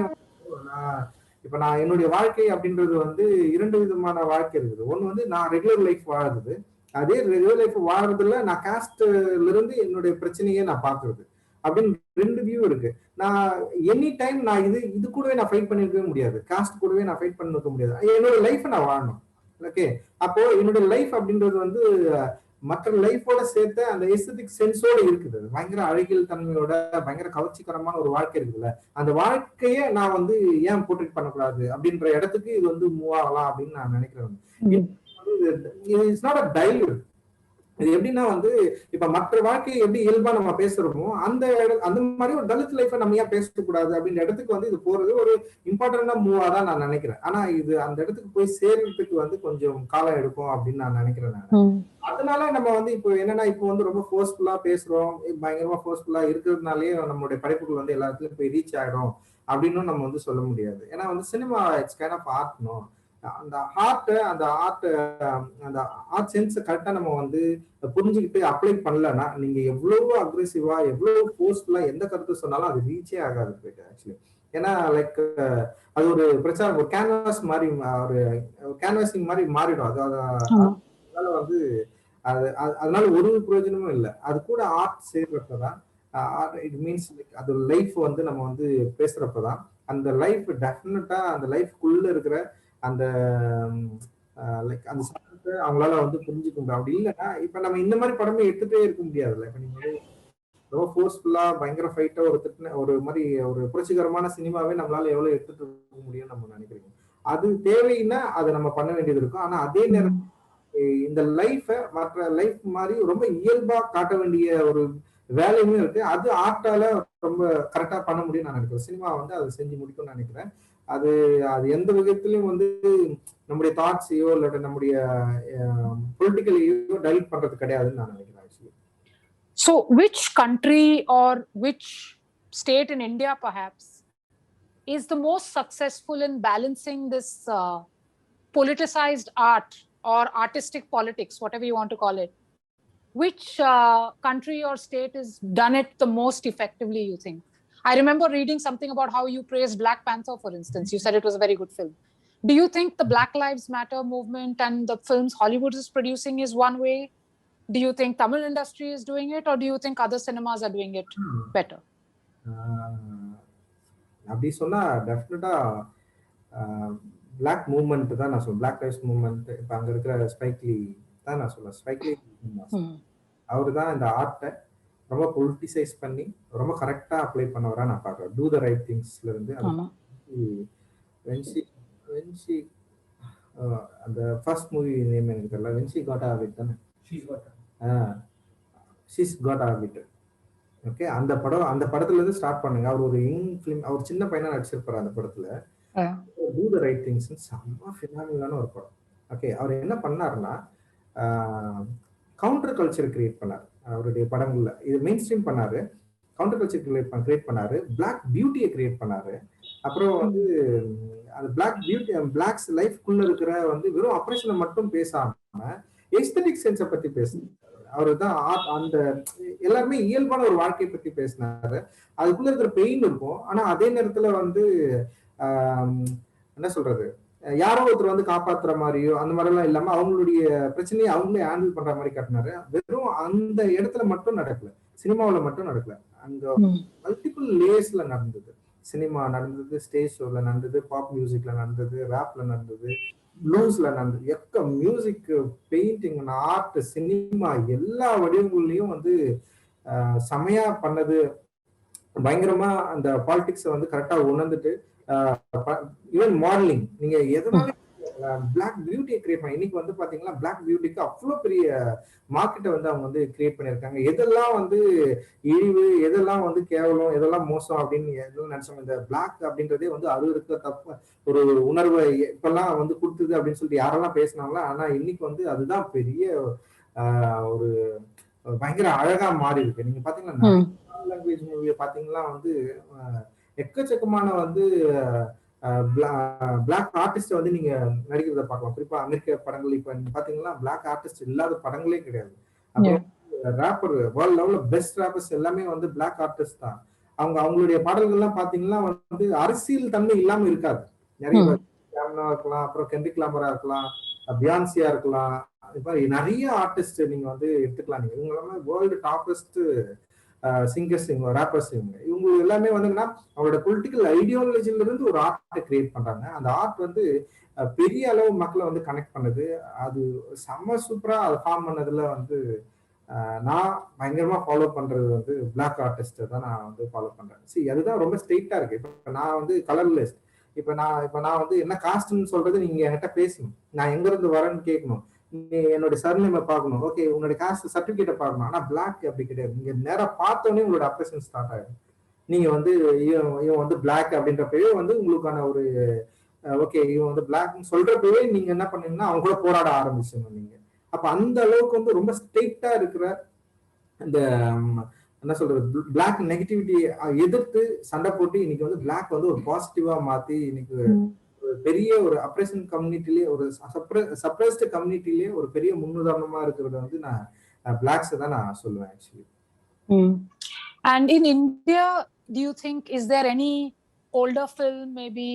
இப்ப நான் என்னுடைய வாழ்க்கை அப்படின்றது வந்து 2 விதமான வாழ்க்கை இருக்குது. ஒண்ணு வந்து நான் ரெகுலர் லைஃப் வாழுறது, அதே ரெகுலர் லைஃப் வாழறதுல நான் காஸ்ட்ல இருந்து என்னுடைய பிரச்சனையே நான் பாக்குறது அப்படின்னு 2 வியூ இருக்கு. நான் எனி டைம் நான் இது கூடவே நான் ஃபைட் பண்ணிருக்கவே முடியாது. காஸ்ட் கூடவே நான் ஃபைட் பண்ணிருக்க முடியாது. என்னோட லைஃப் நான் வாழணும். ஓகே, அப்போ என்னோட லைஃப் அப்படின்றது வந்து மற்ற லைஃபோட சேர்த்து அந்த எஸ்தெட்டிக் சென்ஸோட இருக்குது. பயங்கர அழகியல் தன்மையோட பயங்கர கவர்ச்சிகரமான ஒரு வாழ்க்கை இருக்குல்ல, அந்த வாழ்க்கைய நான் வந்து ஏன் போர்ட்ரேட் பண்ணக்கூடாது அப்படின்ற இடத்துக்கு இது வந்து மூவ் ஆகலாம் அப்படின்னு நான் நினைக்கிறேன். It's not a dilute. இது எப்படின்னா வந்து இப்ப மற்ற வாழ்க்கையை எப்படி இயல்பா நம்ம பேசுறோமோ அந்த மாதிரி ஒரு தலித் லைஃபை நம்ம ஏன் பேசக்கூடாது அப்படின்ற இடத்துக்கு வந்து இது போறது ஒரு இம்பார்ட்டன்டா மூவா தான் நான் நினைக்கிறேன். ஆனா இது அந்த இடத்துக்கு போய் சேர்றதுக்கு வந்து கொஞ்சம் காலம் எடுக்கும் அப்படின்னு நான் நினைக்கிறேன். நான் அதனால நம்ம வந்து இப்போ என்னன்னா இப்போ வந்து ரொம்ப ஃபோர்ஸ்ஃபுல்லா பேசுறோம், பயங்கரமா ஃபோர்ஸ்ஃபுல்லா இருக்கிறதுனாலே நம்மளுடைய படைப்புகள் வந்து எல்லா இடத்துலயும் போய் ரீச் ஆயிடும் அப்படின்னு நம்ம வந்து சொல்ல முடியாது. ஏன்னா வந்து சினிமா இட்ஸ் கைண்ட் ஆஃப் ஆர்ட்னோ, அந்த ஆர்ட் சென்ஸ் கரெக்டா நம்ம வந்து புரிஞ்சுக்கிட்டு அப்ளை பண்ணலன்னா நீங்க எவ்வளவு அக்ரெசிவா எவ்வளவு ஃபோர்ஸ்ஃபுல்லா எந்த கருத்து சொன்னாலும் அது ரீச்சே ஆகாது ஆக்சுவலி. ஏன்னா லைக் அது ஒரு பிரச்சாரம், ஒரு கேன்வாஸ் மாதிரி, ஒரு கேன்வாசிங் மாதிரி மாறிடும். அதனால வந்து அதனால ஒரு பிரயோஜனமும் இல்லை. அது கூட ஆர்ட் சேர்றப்பதான் இட் மீன்ஸ் அது லைஃப் வந்து நம்ம வந்து பேசுறப்பதான் அந்த லைஃப் டெஃபினட்டா அந்த லைஃப்குள்ள இருக்கிற அந்த லைக் அந்த சட்டத்தை அவங்களால வந்து புரிஞ்சுக்க முடியும். அப்படி இல்லைன்னா இப்ப நம்ம இந்த மாதிரி படமே எடுத்துட்டே இருக்க முடியாதுல்ல. இப்ப நீங்க ரொம்ப ஃபோர்ஸ்ஃபுல்லா பயங்கர ஃபைட்டா ஒரு மாதிரி ஒரு புரட்சிகரமான சினிமாவே நம்மளால எவ்வளவு எடுத்துட்டு இருக்க முடியும்னு நம்ம நினைக்கிறோம். அது தேவைன்னா அதை நம்ம பண்ண வேண்டியது இருக்கும். ஆனா அதே நேரம் இந்த லைஃப மற்ற லைஃப் மாதிரி ரொம்ப இயல்பா காட்ட வேண்டிய ஒரு வேலையுமே இருக்கு. அது ஆர்ட்டால ரொம்ப கரெக்டா பண்ண முடியும்னு நான் நினைக்கிறேன். சினிமா வந்து அதை செஞ்சு முடிக்கும்னு நினைக்கிறேன். அது எந்த விதத்திலையும் வந்து நம்முடைய தாட்ஸையோ இல்லாட்ட நம்முடைய பொலிட்டிக்கலையோ டைல்யூட் பண்றது கிடையாதுன்னு நான் நினைக்கிறேன். So which country or which state in India perhaps is the most successful in balancing this politicized art or artistic politics, whatever you want to call it? Which country or state has done it the most effectively, you think? I remember reading something about how you praised Black Panther, for instance. You said it was a very good film. Do you think the Black Lives Matter movement and the films Hollywood is producing is one way? Do you think Tamil industry is doing it, or do you think other cinemas are doing it better? அப்படி சொன்னா டெஃபினட்டா black movement தான் நான் சொல்லுவேன். Black lives movement. இப்ப அங்க இருக்கிற Spike Lee தான் நான் சொல்லுவேன். ஸ்பைக்லி அவரு தான் இந்த ஆர்ட்டை ரொம்ப பொலிட்டிசைஸ் பண்ணி ரொம்ப கரெக்டா அப்ளை பண்ணவரா நான் பாக்குறேன். டூ த ரைட் திங்ஸ்ல இருந்து அந்த ஃபர்ஸ்ட் மூவி நேம் எனக்கு தெரியல. வென்சி காட்டா விட் தானே, ஷீஸ் காட்டா விட். ஓகே, அந்த படத்துல இருந்து ஸ்டார்ட் பண்ணுங்க. அவர் ஒரு யங் ஃபிலிம், அவர் சின்ன பையனா நடிச்சிருப்பாரு அந்த படத்துல. டூ த ரைட் திங்ஸ் செம்ம ஃபினாமினலான ஒரு படம். ஓகே, அவர் என்ன பண்ணாருன்னா கவுண்டர் கல்ச்சர் கிரியேட் பண்ணாரு அவருடைய படங்கள்ல. இது மெயின் ஸ்ட்ரீம் பண்ணாரு, கவுண்டர் கல்ச்சர் கிரியேட் பண்ணாரு, பிளாக் பியூட்டியை கிரியேட் பண்ணாரு. அப்புறம் வந்து அந்த பிளாக் பியூட்டி, பிளாக்ஸ் லைஃப்குள்ள இருக்கிற வந்து வெறும் ஆபரேஷனை மட்டும் பேசாம எஸ்தெட்டிக் சென்ஸை பத்தி பேசுனாரு. அவரு தான் அந்த எல்லாருமே இயல்பான ஒரு வாழ்க்கையை பத்தி பேசினாரு. அதுக்குள்ள இருக்கிற பெயின் இருக்கும், ஆனா அதே நேரத்துல வந்து என்ன சொல்றது, யாரோ ஒருத்தர் வந்து காப்பாத்துற மாதிரியோ அந்த மாதிரி எல்லாம் இல்லாம அவங்களுடைய பிரச்சனையை அவங்களே ஹேண்டில் பண்ற மாதிரி காட்டினாரு. வெறும் அந்த இடத்துல மட்டும் நடக்கல, சினிமாவில மட்டும் நடக்கல, அங்க மல்டிபிள் லேயர்ஸ்ல நடந்தது. சினிமா நடந்தது, ஸ்டேஜ் ஷோல நடந்தது, பாப் மியூசிக்ல நடந்தது, ராப்ல நடந்தது, ப்ளூஸ்ல நடந்தது. மியூசிக், பெயிண்டிங், ஆர்ட், சினிமா எல்லா வடிவங்கள்லயும் வந்து செமையா பண்ணது. பயங்கரமா அந்த பாலிடிக்ஸை வந்து கரெக்டா உணர்ந்துட்டு ஈவன் மாடலிங், நீங்க எதனால பிளாக் பியூட்டியை கிரியேட் பண்ண, இன்னைக்கு வந்து பாத்தீங்கன்னா பிளாக் பியூட்டிக்கு அவ்வளவு பெரிய மார்க்கெட்டை வந்து அவங்க வந்து கிரியேட் பண்ணிருக்காங்க. எதெல்லாம் வந்து இழிவு, எதெல்லாம் வந்து கேவலம், எதெல்லாம் மோசம் அப்படின்னு எதெல்லாம் நினைச்சோம். இந்த பிளாக் அப்படின்றதே வந்து அது இருக்க தப்பு ஒரு உணர்வை இப்பெல்லாம் வந்து கொடுத்தது அப்படின்னு சொல்லிட்டு யாரெல்லாம் பேசினாங்களோ, ஆனா இன்னைக்கு வந்து அதுதான் பெரிய ஒரு பயங்கர அழகா மாறி இருக்கு. நீங்க பாத்தீங்கன்னா லாங்குவேஜ் மூவியை பாத்தீங்கன்னா வந்து எக்கச்சக்கமான வந்து பிளாக் ஆர்டிஸ்ட் வந்து நீங்க நடிக்கிறத பார்க்கலாம். குறிப்பா அமெரிக்க படங்கள் இப்ப நீங்க பாத்தீங்கன்னா பிளாக் ஆர்டிஸ்ட் இல்லாத படங்களே கிடையாது. அப்புறம் ராப்பர், வேர்ல்ட் லெவல்ல பெஸ்ட் ராப்பர்ஸ் எல்லாமே வந்து பிளாக் ஆர்டிஸ்ட் தான். அவங்களுடைய பாடல்கள்லாம் பாத்தீங்கன்னா வந்து அரசியல் தன்மை இல்லாம இருக்காது. நிறைய இருக்கலாம், அப்புறம் கென்ட்ரிக் லாமரா இருக்கலாம், பியான்சியா இருக்கலாம், இது மாதிரி நிறைய ஆர்டிஸ்ட் நீங்க வந்து எடுத்துக்கலாம். நீங்க இவங்க எல்லாமே வேர்ல்டு டாப்பஸ்ட் சிங்கர்ஸ் இவங்க, ராப்பர்ஸ் இவங்க எல்லாமே வந்துங்கன்னா அவங்களோட பொலிட்டிக்கல் ஐடியாலஜில இருந்து ஒரு ஆர்ட்டை கிரியேட் பண்றாங்க. அந்த ஆர்ட் வந்து பெரிய அளவு மக்களை வந்து கனெக்ட் பண்ணுது. அது செம்ம சூப்பரா அதை ஃபார்ம் பண்ணதுல வந்து நான் பயங்கரமா ஃபாலோ பண்றது வந்து பிளாக் ஆர்டிஸ்ட் தான் நான் வந்து ஃபாலோ பண்றேன். சரி, அதுதான் ரொம்ப ஸ்ட்ரெயிட்டா இருக்கு. இப்ப நான் வந்து கலர்லெஸ். இப்ப நான் வந்து என்ன காஸ்ட்னு சொல்றது நீங்க என்கிட்ட பேசணும். நான் எங்க இருந்து வரேன்னு கேட்கணும். நீ என்னோட சர்நேமை பார்க்கணும். ஓகே, உன்னோட காஸ்ட் சர்டிபிகேட்டை பார்க்கணும். ஆனா பிளாக் அப்படி கிடையாது. நீங்க நேரா பார்த்தோன்னே உங்களோட அப்ரேஷன் ஸ்டார்ட் ஆயிடும். நீங்க வந்து இவன் வந்து பிளாக் அப்படின்றப்பவே வந்து உங்களுக்கான ஒரு ஓகே இவன் வந்து பிளாக்னு சொல்றப்பவே நீங்க என்ன பண்ணீங்கன்னா அவங்க கூட போராட ஆரம்பிச்சுங்க நீங்க. அப்ப அந்த அளவுக்கு வந்து ரொம்ப ஸ்ட்ரெயிட்டா இருக்கிற இந்த என்ன சொல்றது பிளாக் நெகட்டிவிட்டி எதிர்த்து சண்டை போட்டு இன்னைக்கு வந்து பிளாக் வந்து ஒரு பாசிட்டிவா மாத்தி இன்னைக்கு பெரிய ஒரு அப்ரேஷன் கம்யூனிட்டிலேயே ஒரு சப்ரஸ்ட் கம்யூனிட்டிலேயே ஒரு பெரிய முன்னுதாரணமா இருக்கிறத வந்து நான் பிளாக்ஸ் தான் நான் சொல்லுவேன் actually. And in India, do you think is there any older film maybe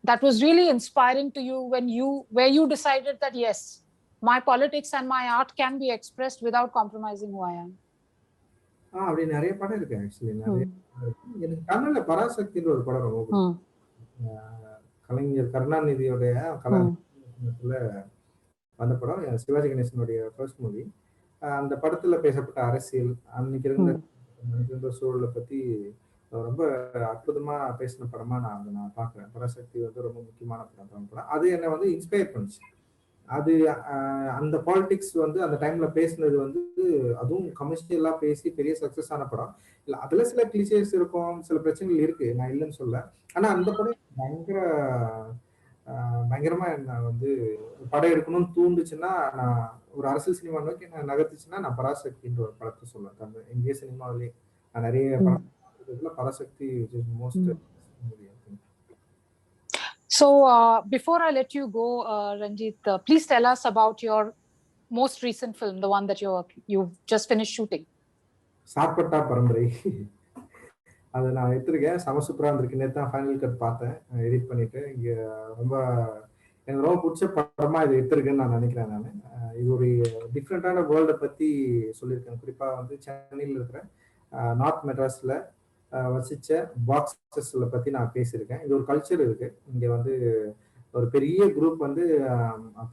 that was really inspiring to you where you decided that yes, my politics and my art can be expressed without compromising who I am? அப்படி நிறைய படம் இருக்கு actually. நிறைய எனக்கு தமிழ்ல பராசக்தின்ற ஒரு படம் ரொம்ப பிடிக்கும். கலைஞர் கருணாநிதியோடைய கலாச்சாரத்துல வந்த படம், சிவாஜி கணேசனுடைய ஃபர்ஸ்ட் மூவி. அந்த படத்துல பேசப்பட்ட அரசியல், அன்னைக்கு இருந்த சூழலை பத்தி ரொம்ப அற்புதமா பேசின படமா நான் பாக்குறேன். பராசக்தி வந்து ரொம்ப முக்கியமான படம். அது என்ன வந்து இன்ஸ்பயர் பண்ணுச்சு. அது அந்த பாலிடிக்ஸ் வந்து அந்த டைம்ல பேசினது வந்து அதுவும் கமர்ஷியலா பேசி பெரிய சக்சஸ் ஆன படம். இல்ல அதுல சில கிளிஷேஸ் இருக்கும், சில பிரச்சனைகள் இருக்கு, நான் இல்லைன்னு சொல்ல. ஆனா அந்த படம் பயங்கரமா என்ன வந்து படம் எடுக்கணும்னு தூண்டுச்சுன்னா, நான் ஒரு அரசியல் சினிமா நோக்கி நான் நகர்த்துச்சுன்னா நான் பராசக்தின்ற ஒரு படத்தை சொல்லுவேன். தமிழ் இந்திய சினிமாவிலே நான் நிறைய படம் Parasakthi most. So before I let you go, Ranjit, please tell us about your most recent film, the one that you've just finished shooting. Sarpatta பரம்பரை. அதை நான் எடுத்திருக்கேன். சமசூப்பரா இருந்திருக்கு. நேற்று தான் ஃபைனல் கட் பார்த்தேன், எடிட் பண்ணிட்டு. இங்க எனக்கு ரொம்ப பிடிச்ச படமா இது எடுத்திருக்குன்னு நான் நினைக்கிறேன். இது ஒரு டிஃப்ரெண்டான வேர்ல்டை பத்தி சொல்லியிருக்கேன். குறிப்பா வந்து சென்னையில் இருக்கிற நார்த் மெட்ராஸ்ல வசிச்ச பாக்ஸஸ்ல பத்தி நான் பேசியிருக்கேன். இது ஒரு கல்ச்சர் இருக்கு இங்க வந்து. ஒரு பெரிய குரூப் வந்து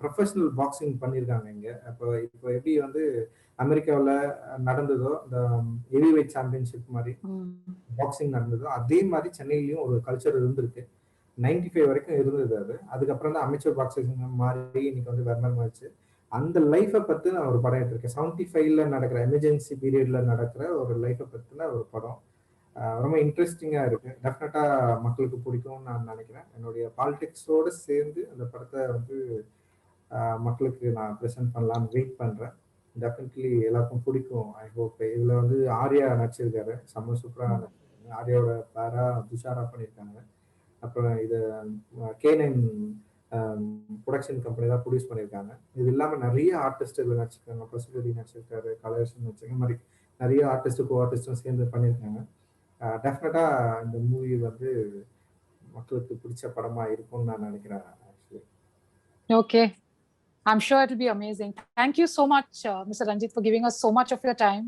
ப்ரொஃபஷனல் பாக்ஸிங் பண்ணியிருக்காங்க இங்க. இப்போ எப்படி வந்து அமெரிக்காவில் நடந்ததோ இந்த ஹெவி வெயிட் சாம்பியன்ஷிப் மாதிரி பாக்ஸிங் நடந்ததோ, அதே மாதிரி சென்னையிலயும் ஒரு கல்ச்சர் இருந்திருக்கு. 95 வரைக்கும் இருந்தது அது. அதுக்கப்புறம் தான் அமைச்சர் பாக்ஸிங் மாதிரி இன்னைக்கு வந்து வேற மாதிரி ஆச்சு. அந்த லைஃபை பத்தி நான் ஒரு படம் எடுத்திருக்கேன். 75ல நடக்கிற எமர்ஜென்சி பீரியட்ல நடக்கிற ஒரு லைஃபை பத்தின ஒரு படம். ரொம்ப இன்ட்ரெஸ்டிங்கா இருக்கு. டெஃபினட்டா மக்களுக்கு பிடிக்கும்னு நான் நினைக்கிறேன். என்னுடைய பாலிடிக்ஸோட சேர்ந்து அந்த படத்தை வந்து மக்களுக்கு நான் ப்ரெசென்ட் பண்ணலாம்னு வெயிட் பண்றேன். டெஃபினெட்லி எல்லாருக்கும் பிடிக்கும். I hope. இதுல வந்து ஆர்யா நடிச்சிருக்காரு, செம்ம சூப்பரா. ஆர்யாவோட பேரா துஷாரா பண்ணியிருக்காங்க. அப்புறம் இதை K9 ப்ரொடக்ஷன் கம்பெனி தான் ப்ரொடியூஸ் பண்ணியிருக்காங்க. இது இல்லாம நிறைய ஆர்டிஸ்டுகள் நடிச்சிருக்காங்க. பிரசுபதி நடிச்சிருக்காரு, கலர்ஷன் நடிச்சிருக்காங்க. இந்த மாதிரி நிறைய ஆர்டிஸ்டும் கோ ஆர்டிஸ்டும் சேர்ந்து பண்ணியிருக்காங்க. டெஃபினட்டா இந்த மூவி வந்து மக்களுக்கு பிடிச்ச படமா இருக்கும்னு நான் நினைக்கிறேன். Okay, I'm sure it will be amazing. Thank you so much, Mr. Ranjit, for giving us so much of your time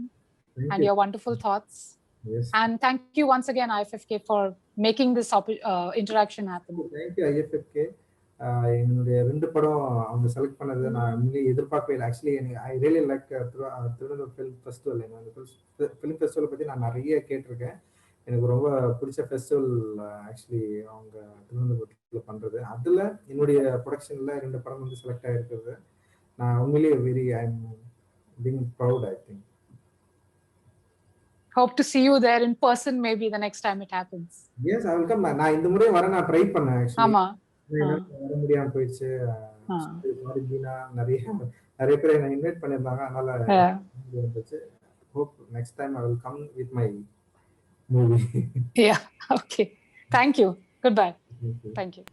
and your wonderful thoughts. Yes. And thank you once again, IFFK, for making this interaction happen. Thank you, IFFK. என்னுடைய 2 படம் அவங்க select பண்ணது நான் முன்னே எதிர்பார்க்கவே இல்லை. Actually I really like Thiruvananthapuram film festival. அந்த film ஃபெஸ்டிவலை பற்றி நான் நிறைய கேட்டிருக்கேன். எனக்கு ரொம்ப பிடிச்ச ஃபெஸ்டிவல் ஆக்சுவலி அவங்க திருவனந்தபுரத்தில் பண்ணுறது. அதில் என்னுடைய ப்ரொடக்ஷனில் 2 படம் வந்து செலக்ட் ஆகிருக்கிறது. நான் உண்மையிலேயே I am being proud. I think hope to see you there in person maybe the next time it happens. Yes, I will come. நான் இந்த முறை வர நான் ட்ரை பண்ணேன் ஆக்சுவலி. ஆமா, வர முடியாம போயிடுச்சு. நிறைய பேரை நான் இன்வைட் பண்ணியிருந்தாங்க, அதனால இருந்துச்சு. hope next time I will come with my movie. Yeah, okay. Thank you. Goodbye. Thank you.